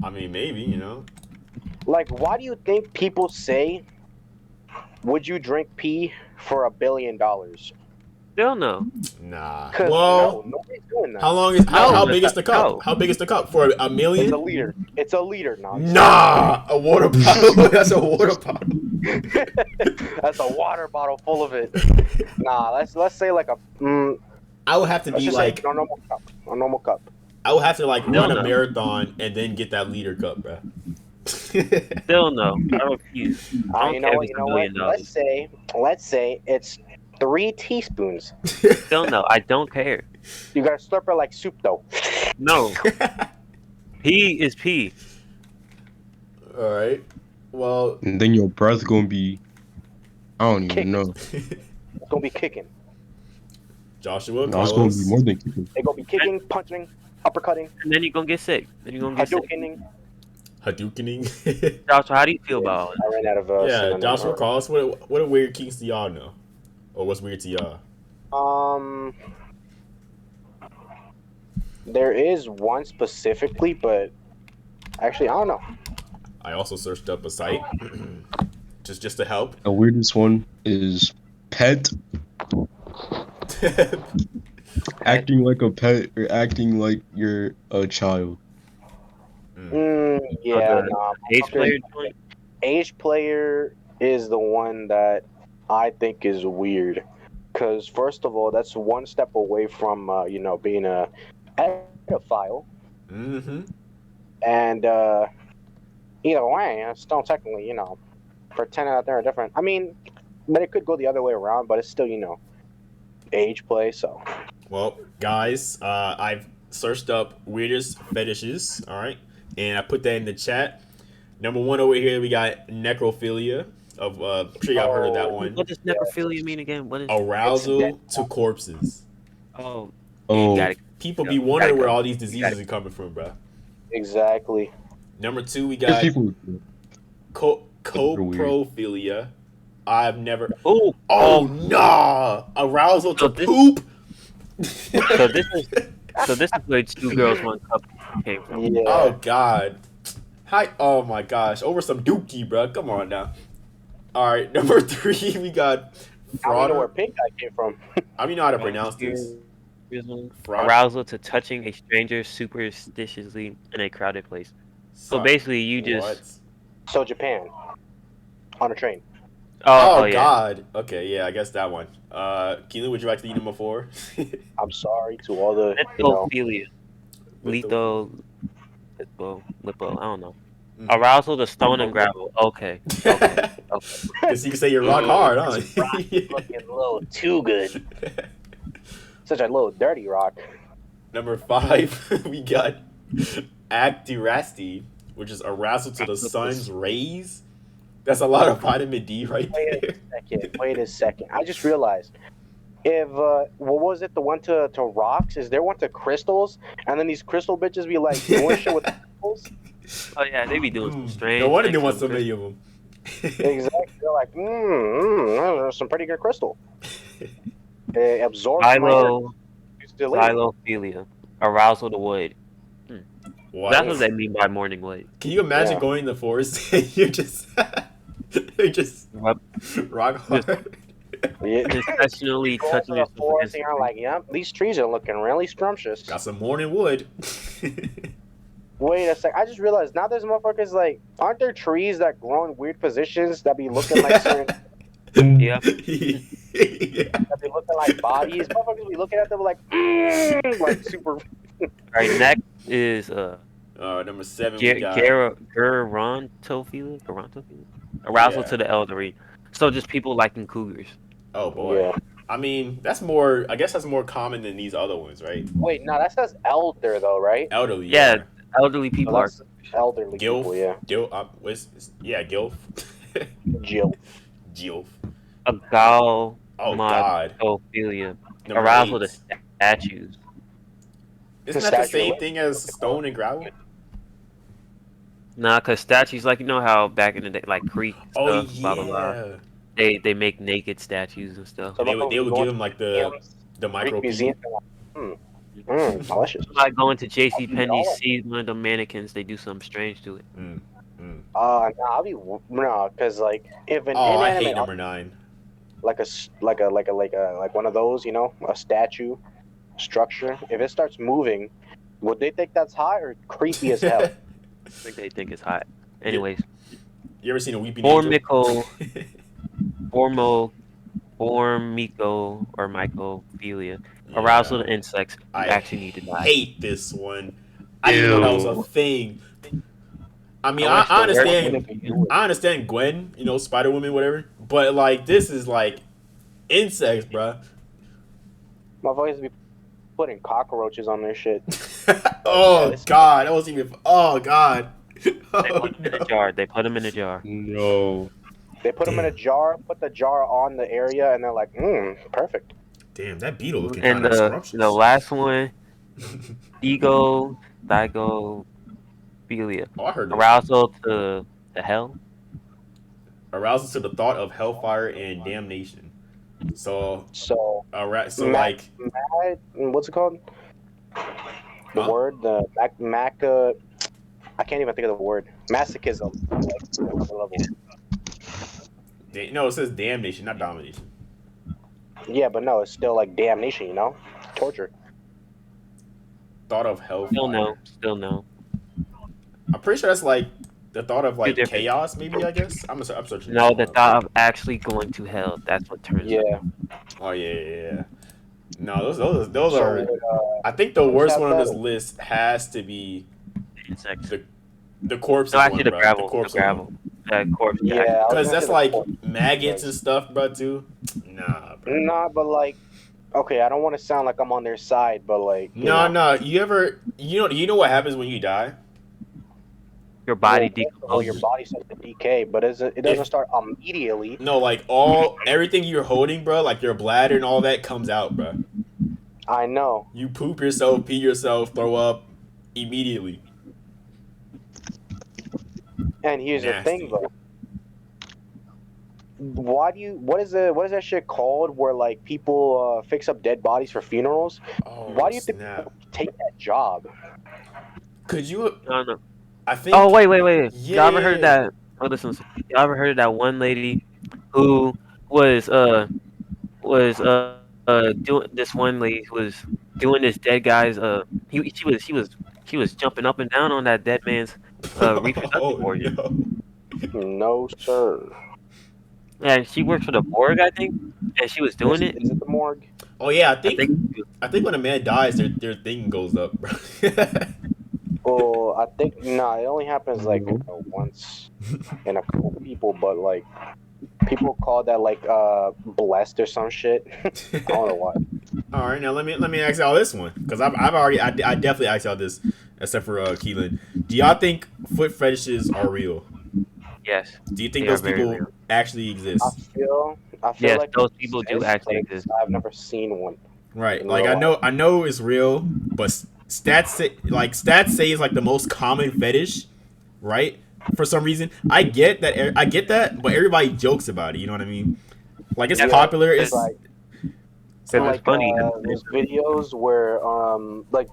[SPEAKER 1] I mean, maybe, you know.
[SPEAKER 2] Like, why do you think people say, "Would you drink pee for $1 billion"?
[SPEAKER 3] Hell no.
[SPEAKER 1] Nah.
[SPEAKER 2] Well, no, nobody's doing that.
[SPEAKER 1] How big is the cup? No. How big is the cup for $1 million?
[SPEAKER 2] It's a liter. It's a liter now.
[SPEAKER 1] Nah, a water bottle. That's a water bottle.
[SPEAKER 2] That's a water bottle full of it. Nah, let's say like a.
[SPEAKER 1] I would have to be like
[SPEAKER 2] a normal cup. A normal cup.
[SPEAKER 1] I would have to like run a marathon and then get that liter cup, bro.
[SPEAKER 3] Still no. I refuse. I don't care if it's $1 billion.
[SPEAKER 2] Let's say it's 3 teaspoons.
[SPEAKER 3] Still no. I don't care.
[SPEAKER 2] You gotta slurp it like soup, though.
[SPEAKER 3] No. P is P.
[SPEAKER 1] All right. Well.
[SPEAKER 4] And then your breath gonna be. I don't even know.
[SPEAKER 2] It's gonna be kicking.
[SPEAKER 1] Joshua,
[SPEAKER 4] no, it's gonna be more than kicking.
[SPEAKER 2] It's gonna be kicking, punching, uppercutting.
[SPEAKER 3] And then you're gonna get sick.
[SPEAKER 2] Hadoukening.
[SPEAKER 3] Joshua, how do you feel about it?
[SPEAKER 2] I ran out of
[SPEAKER 1] yeah, Joshua, call us. What weird kinks do y'all know? Or what's weird to y'all?
[SPEAKER 2] There is one specifically, but actually, I don't know.
[SPEAKER 1] I also searched up a site just to help.
[SPEAKER 4] The weirdest one is pet. Acting like a pet or acting like you're a child.
[SPEAKER 2] Yeah,
[SPEAKER 3] Age
[SPEAKER 2] player is the one that I think is weird. Because first of all, that's one step away from being a pedophile.
[SPEAKER 1] Mm-hmm.
[SPEAKER 2] And either way, it's still technically, pretending that they're different. I mean, but it could go the other way around, but it's still, age play, so.
[SPEAKER 1] Well, guys, I've searched up weirdest fetishes, all right? And I put that in the chat. Number 1 over here, we got necrophilia. I'm sure y'all heard of that one.
[SPEAKER 3] What does necrophilia mean again? What is
[SPEAKER 1] arousal to corpses.
[SPEAKER 3] Oh.
[SPEAKER 1] People be wondering where all these diseases are coming from, bro.
[SPEAKER 2] Exactly.
[SPEAKER 1] Number 2, we got coprophilia. I've never. Oh nah! Arousal to poop.
[SPEAKER 3] So this is where 2 girls 1 cup came from.
[SPEAKER 2] Yeah.
[SPEAKER 1] Oh god. Hi. Oh my gosh. Over some dookie, bro. Come on now. All right. Number 3, we got.
[SPEAKER 2] I don't know where pink eye came from.
[SPEAKER 1] I don't even know how to pronounce this.
[SPEAKER 3] Arousal to touching a stranger superstitiously in a crowded place. So basically, you just.
[SPEAKER 2] So Japan. On a train.
[SPEAKER 1] Oh yeah. God. Okay, yeah, I guess that one. Quilan, would you like to eat number 4?
[SPEAKER 2] I'm sorry to all the
[SPEAKER 3] Lithophilia. Lipo, I don't know. Arousal to stone and gravel. Okay.
[SPEAKER 1] Because you can say you're rock hard, huh?
[SPEAKER 2] Looking a little too good. Such a little dirty rock.
[SPEAKER 1] Number 5, we got actirasti, which is arousal to the sun's rays. That's a lot of vitamin D right there.
[SPEAKER 2] Wait a second. I just realized. If, what was it? The one to rocks? Is there one to crystals? And then these crystal bitches be like doing shit with crystals?
[SPEAKER 3] Oh yeah, they be doing some strange.
[SPEAKER 1] No wonder they want so many of them.
[SPEAKER 2] Exactly. They're like, there's some pretty good crystal. It absorbs
[SPEAKER 3] Xylophilia. Arousal to wood.
[SPEAKER 1] What?
[SPEAKER 3] That's what they mean by morning wood.
[SPEAKER 1] Can you imagine going in the forest and you're just rock hard?
[SPEAKER 3] Intentionally touching
[SPEAKER 2] the forest and you're like, yep, these trees are looking really scrumptious.
[SPEAKER 1] Got some morning wood.
[SPEAKER 2] Wait a sec. I just realized now there's motherfuckers like, aren't there trees that grow in weird positions that be looking like certain?
[SPEAKER 3] Yeah.
[SPEAKER 2] That be looking like bodies. Motherfuckers be looking at them like super.
[SPEAKER 3] Alright, next is
[SPEAKER 1] number 7.
[SPEAKER 3] Gerontophilia. Arousal to the elderly. So just people liking cougars.
[SPEAKER 1] Oh boy. Yeah. I mean, that's more. I guess that's more common than these other ones, right?
[SPEAKER 2] Wait, no, that says elder though, right?
[SPEAKER 1] Elderly.
[SPEAKER 3] Yeah, elderly people are
[SPEAKER 2] elderly people. Yeah.
[SPEAKER 1] Gilf. Gilf.
[SPEAKER 3] Agalmatophilia.
[SPEAKER 1] Oh God.
[SPEAKER 3] Arousal to statues.
[SPEAKER 1] Isn't that the same thing as stone and gravel?
[SPEAKER 3] Nah, cause statues, like, you know how back in the day, like Greek stuff, blah blah blah. They make naked statues and stuff.
[SPEAKER 1] So they would give them like the micro
[SPEAKER 2] museum. Delicious.
[SPEAKER 3] Like going to JCPenney, see one of the mannequins, they do something strange to it.
[SPEAKER 2] Cause like if an
[SPEAKER 1] I hate number 9.
[SPEAKER 2] Like one of those, a statue structure. If it starts moving, would they think that's hot or creepy as hell?
[SPEAKER 3] I think they think it's hot. Anyways,
[SPEAKER 1] you ever seen a weeping angel?
[SPEAKER 3] Formico or mycophilia. Arousal to insects. You actually need to die.
[SPEAKER 1] I hate this one. I didn't know that was a thing. I mean, I understand Gwen, you know, Spider Woman, whatever. But like, this is like insects, bro.
[SPEAKER 2] Motherfuckers be putting cockroaches on their shit.
[SPEAKER 1] Oh God, that wasn't even. Oh God.
[SPEAKER 3] They put them in a jar. They put them in a jar.
[SPEAKER 4] No.
[SPEAKER 2] They put them in a jar, put the jar on the area, and they're like, perfect.
[SPEAKER 1] Damn, that beetle looking
[SPEAKER 3] And
[SPEAKER 1] kind of scrumptious.
[SPEAKER 3] the last one, ego, digo,
[SPEAKER 1] Oh, I heard
[SPEAKER 3] arousal to the hell.
[SPEAKER 1] Arousal to the thought of hellfire and damnation. So
[SPEAKER 2] what's it called? The word, the I can't even think of the word. Masochism.
[SPEAKER 1] No, it says damnation, not domination.
[SPEAKER 2] Yeah, but no, it's still like damnation, you know? Torture.
[SPEAKER 1] Thought of hellfire.
[SPEAKER 3] Still no.
[SPEAKER 1] I'm pretty sure that's like the thought of like chaos, maybe, I guess. I'm searching.
[SPEAKER 3] No, the thought of actually going to hell. That's what turns up.
[SPEAKER 1] Oh, yeah. No, those are... I think the worst one on this list has to be...
[SPEAKER 3] Insects.
[SPEAKER 1] The corpse.
[SPEAKER 3] No, actually,
[SPEAKER 1] the
[SPEAKER 3] gravel. Corpse.
[SPEAKER 2] Yeah,
[SPEAKER 1] because that's like maggots and stuff, bro. Too. Nah, bro.
[SPEAKER 2] Nah, but like, okay, I don't want to sound like I'm on their side, but like,
[SPEAKER 1] no. You know what happens when you die?
[SPEAKER 3] Your body decomposes.
[SPEAKER 2] Your body starts to decay, but it doesn't start immediately.
[SPEAKER 1] No, like everything you're holding, bro, like your bladder and all that comes out, bro.
[SPEAKER 2] I know.
[SPEAKER 1] You poop yourself, pee yourself, throw up immediately.
[SPEAKER 2] And here's the thing, though. What is that shit called where like people fix up dead bodies for funerals? Why do you think people take that job?
[SPEAKER 1] Could you?
[SPEAKER 3] No.
[SPEAKER 1] I think.
[SPEAKER 3] Oh wait.
[SPEAKER 1] Yeah.
[SPEAKER 3] Y'all ever heard that? Oh, listen. Y'all ever heard of that one lady who was doing this one lady who was doing this dead guy's she was jumping up and down on that dead man's reproductive organ.
[SPEAKER 2] No, sir.
[SPEAKER 3] Yeah, she works for the morgue, I think, and she was doing it.
[SPEAKER 2] Is it the morgue?
[SPEAKER 1] Oh yeah, I think when a man dies, their thing goes up, bro.
[SPEAKER 2] Well, I think it only happens like once in a couple people, but like people call that like blessed or some shit. I don't know why.
[SPEAKER 1] All right, now let me ask y'all this one because I definitely asked y'all this, except for Quilan. Do y'all think foot fetishes are real?
[SPEAKER 3] Yes.
[SPEAKER 1] Do you think those people actually exist?
[SPEAKER 2] I feel
[SPEAKER 3] yes,
[SPEAKER 2] like
[SPEAKER 3] those people do actually exist.
[SPEAKER 2] I've never seen one.
[SPEAKER 1] Right, like I know it's real, but stats say it's like the most common fetish, right? For some reason, I get that, but everybody jokes about it. You know what I mean? Like it's popular. It's
[SPEAKER 2] like
[SPEAKER 3] funny.
[SPEAKER 2] There's videos where like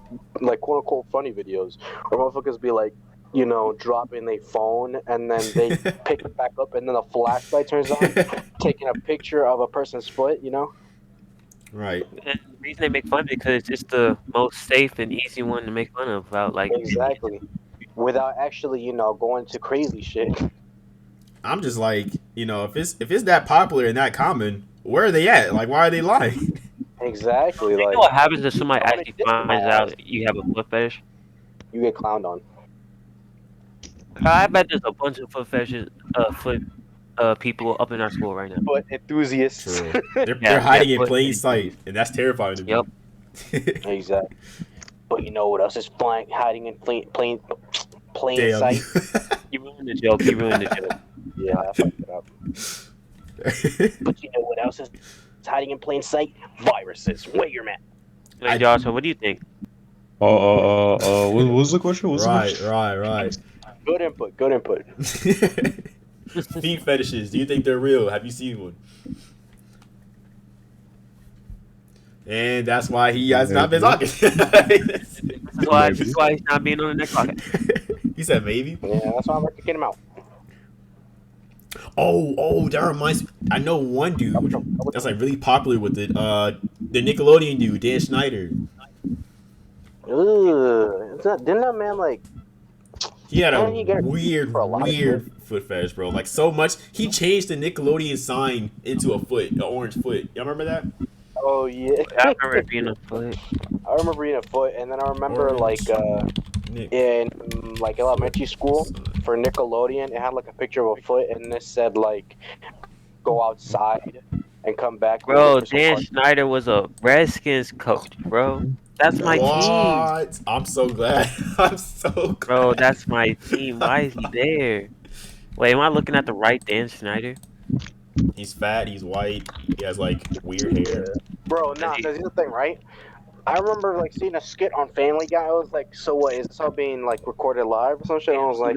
[SPEAKER 2] quote unquote funny videos where motherfuckers be like, you know, dropping their phone and then they pick it back up and then a flashlight turns on, taking a picture of a person's foot, you know?
[SPEAKER 1] Right.
[SPEAKER 3] And the reason they make fun of it because it's just the most safe and easy one to make fun of. Without like
[SPEAKER 2] exactly, without actually, you know, going to crazy shit.
[SPEAKER 1] I'm just like, you know, if it's that popular and that common, where are they at? Like, why are they lying?
[SPEAKER 2] Exactly.
[SPEAKER 3] You know what happens if somebody actually finds out you have a foot fetish?
[SPEAKER 2] You get clowned on.
[SPEAKER 3] I bet there's a bunch of foot fetishes, people up in our school right now.
[SPEAKER 2] Foot enthusiasts.
[SPEAKER 1] True. They're hiding in plain sight, and that's terrifying to me.
[SPEAKER 3] Yep.
[SPEAKER 2] Exactly. But you know what else is hiding in plain
[SPEAKER 1] Damn.
[SPEAKER 2] sight?
[SPEAKER 3] You ruined the joke.
[SPEAKER 2] Yeah, I fucked it up. But you know what else is hiding in plain sight? Viruses. Where you're at.
[SPEAKER 3] Hey, Joshua, what do you think?
[SPEAKER 4] What was the question?
[SPEAKER 1] Right.
[SPEAKER 2] Good input.
[SPEAKER 1] Feet fetishes. Do you think they're real? Have you seen one? And that's why he has not been talking.
[SPEAKER 3] This is why he's not being on the next podcast.
[SPEAKER 1] He said maybe.
[SPEAKER 2] Yeah, that's why I'm kicking him out.
[SPEAKER 1] Oh, that reminds me. I know one dude that's like really popular with it. The Nickelodeon dude, Dan Schneider.
[SPEAKER 2] Didn't that man like?
[SPEAKER 1] He had a weird foot fetish, bro. Like so much, he changed the Nickelodeon sign into a foot, an orange foot. Y'all remember that?
[SPEAKER 2] Oh yeah.
[SPEAKER 3] I remember it being a foot.
[SPEAKER 2] I remember being a foot, and then I remember in like elementary school, for Nickelodeon. It had like a picture of a foot, and it said like, "Go outside and come back."
[SPEAKER 3] Bro, Dan Schneider was a Redskins coach, bro. That's my team.
[SPEAKER 1] What? I'm so glad. I'm so glad.
[SPEAKER 3] Bro, that's my team. Why is he there? Wait, am I looking at the right Dan Schneider?
[SPEAKER 1] He's fat. He's white. He has like weird hair.
[SPEAKER 2] Bro, nah. Because here's the thing, right? I remember like seeing a skit on Family Guy. I was like, "So what? Is this all being like recorded live or some shit?" And I was like,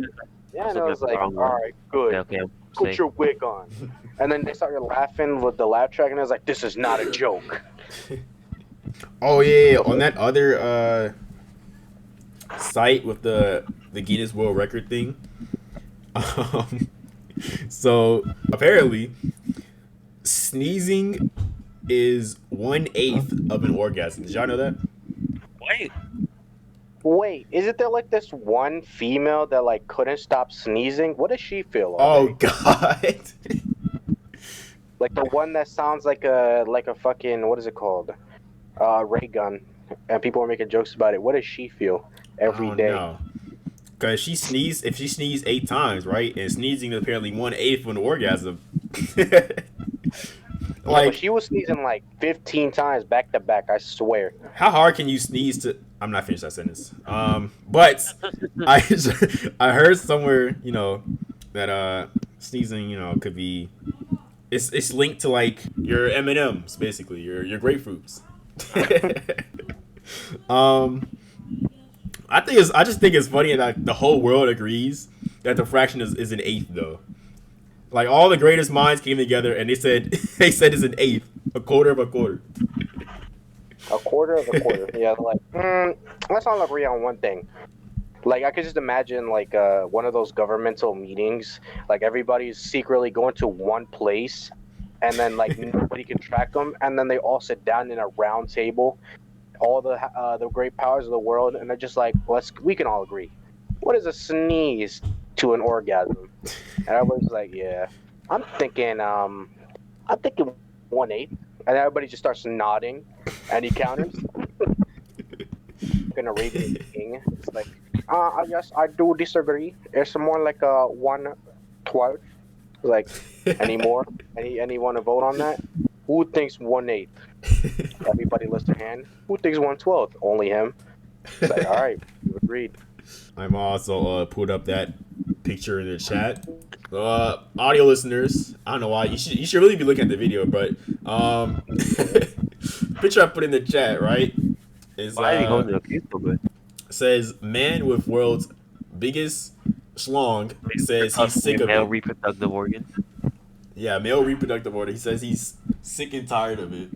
[SPEAKER 2] "Yeah." And I was like, "All right, good.
[SPEAKER 3] Okay,
[SPEAKER 2] Put your wig on." And then they started laughing with the laugh track, and I was like, "This is not a joke."
[SPEAKER 1] Oh yeah, on that other site with the Guinness World Record thing. So apparently, sneezing is 1/8 of an orgasm. Did y'all know that?
[SPEAKER 2] Wait, isn't there like this one female that like couldn't stop sneezing? What does she feel?
[SPEAKER 1] Oh God!
[SPEAKER 2] Like the one that sounds like a fucking, what is it called? Ray gun, and people are making jokes about it. What does she feel every day?
[SPEAKER 1] Because if she sneezed 8 times, right, and sneezing is apparently 1/8 of an orgasm.
[SPEAKER 2] Like she was sneezing like 15 times back to back. I swear.
[SPEAKER 1] How hard can you sneeze to? I'm not finished that sentence. But I heard somewhere, you know, that sneezing, you know, could be it's linked to like your M&Ms, basically your grapefruits. I just think it's funny that the whole world agrees that the fraction is an eighth though. Like all the greatest minds came together and they said it's an eighth, a quarter of a quarter.
[SPEAKER 2] A quarter of a quarter. Yeah, like let's all agree on one thing. Like I could just imagine like one of those governmental meetings, like everybody's secretly going to one place, and then like nobody can track them, and then they all sit down in a round table, all the great powers of the world, and they're just like, we can all agree. What is a sneeze to an orgasm? And everybody's like, yeah, I'm thinking 1/8, and everybody just starts nodding, and he counters. Gonna read the king. It's like, I guess I do disagree. It's more like a 1/12. Like, any more? Anyone to vote on that? Who thinks 1/8? Everybody lifts their hand. Who thinks 1/12? Only him. It's like, all right, you agreed.
[SPEAKER 1] I'm also pulled up that picture in the chat. Audio listeners, I don't know why you should really be looking at the video, but picture I put in the chat, right? Is says man with world's biggest schlong says he's sick of
[SPEAKER 3] male
[SPEAKER 1] it.
[SPEAKER 3] Reproductive organ.
[SPEAKER 1] Yeah, male reproductive organ. He says he's sick and tired of it.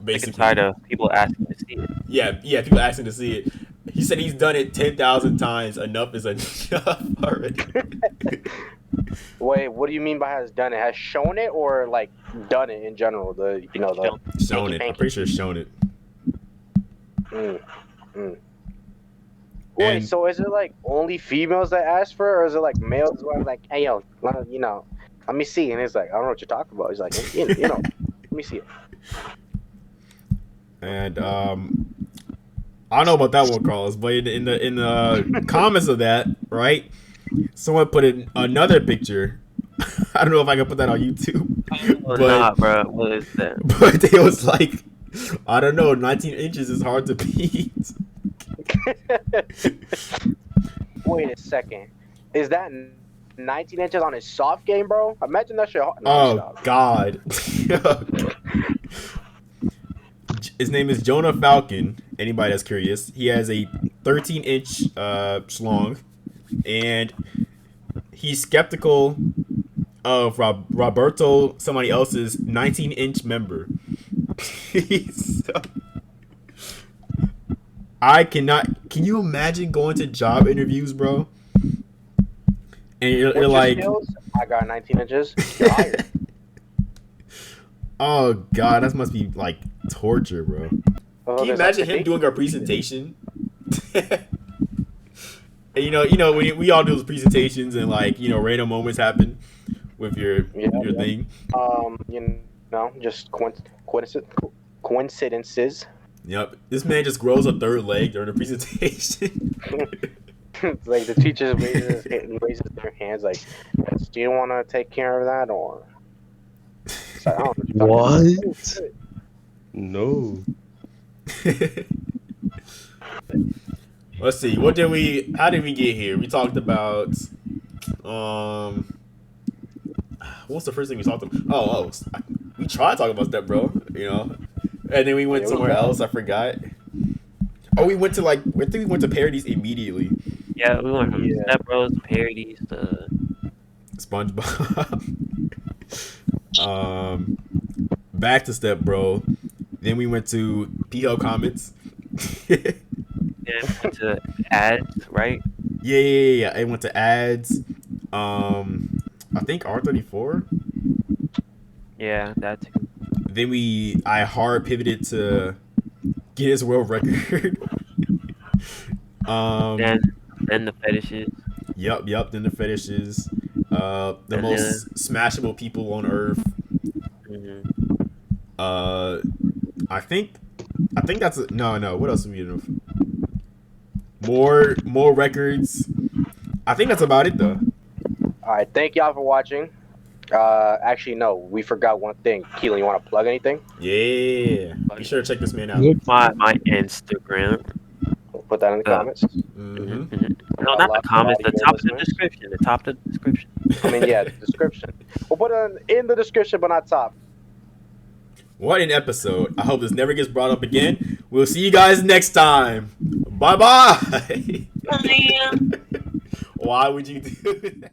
[SPEAKER 1] Basically,
[SPEAKER 3] sick and tired of people asking to see it.
[SPEAKER 1] Yeah, people asking to see it. He said he's done it 10,000 times. Enough is enough already.
[SPEAKER 2] Wait, what do you mean by has done it? Has shown it or like done it in general?
[SPEAKER 1] Shown it. I'm pretty sure shown it.
[SPEAKER 2] Wait, so is it like only females that ask for it, or is it like males who are like, hey yo, you know, let me see, and it's like, I don't know what you're talking about. He's like, you know, let me see it.
[SPEAKER 1] And I don't know about that one, Carlos, but in the comments of that, right? Someone put in another picture. I don't know if I can put that on YouTube.
[SPEAKER 3] Nah, bro. What is that?
[SPEAKER 1] But it was like, I don't know, 19 inches is hard to beat.
[SPEAKER 2] Wait a second. Is that 19 inches on his soft game, bro? Imagine that shit.
[SPEAKER 1] Oh, God. His name is Jonah Falcon. Anybody that's curious. He has a 13-inch schlong. And he's skeptical of Roberto, somebody else's 19-inch member. I cannot. Can you imagine going to job interviews, bro? And you're like,
[SPEAKER 2] skills? I got 19 inches. You're hired.
[SPEAKER 1] Oh God, that must be like torture, bro. Can you imagine him doing our presentation? And you know, we all do those presentations, and like, you know, random moments happen with your thing.
[SPEAKER 2] You know, just coincidences.
[SPEAKER 1] Yep, this man just grows a third leg during the presentation.
[SPEAKER 2] It's like the teacher raises their hands like, yes, do you want to take care of that or? It's like, I don't know what you're talking about.
[SPEAKER 4] What? No.
[SPEAKER 1] Let's see. How did we get here? We talked about what's the first thing we talked about? We tried talking about Step Bro, and then we went somewhere else. I forgot. Oh, we went to I think we went to parodies immediately.
[SPEAKER 3] Yeah, we went from Step Bros to parodies to
[SPEAKER 1] SpongeBob. Back to Step Bro. Then we went to PO comments.
[SPEAKER 3] Then went to ads, right?
[SPEAKER 1] Yeah. I went to ads. I think R34.
[SPEAKER 3] Yeah, that too.
[SPEAKER 1] Then I hard pivoted to Guinness World Record.
[SPEAKER 3] Then the fetishes.
[SPEAKER 1] Yep. Then the fetishes. The most smashable people on earth.
[SPEAKER 3] Mm-hmm.
[SPEAKER 1] I think that's no. What else are we doing? More records. I think that's about it though.
[SPEAKER 2] All right, thank y'all for watching. Actually, no, we forgot one thing. Keelan, you want to plug anything?
[SPEAKER 1] Yeah. Be sure to check this man out.
[SPEAKER 3] My Instagram.
[SPEAKER 2] We'll put that in the comments.
[SPEAKER 1] Mm-hmm.
[SPEAKER 3] No, not the comments. The top of the description. The top of the description.
[SPEAKER 2] I mean, yeah, the description. We'll put it in the description, but not top.
[SPEAKER 1] What an episode. I hope this never gets brought up again. We'll see you guys next time. Bye-bye. Why would you do that?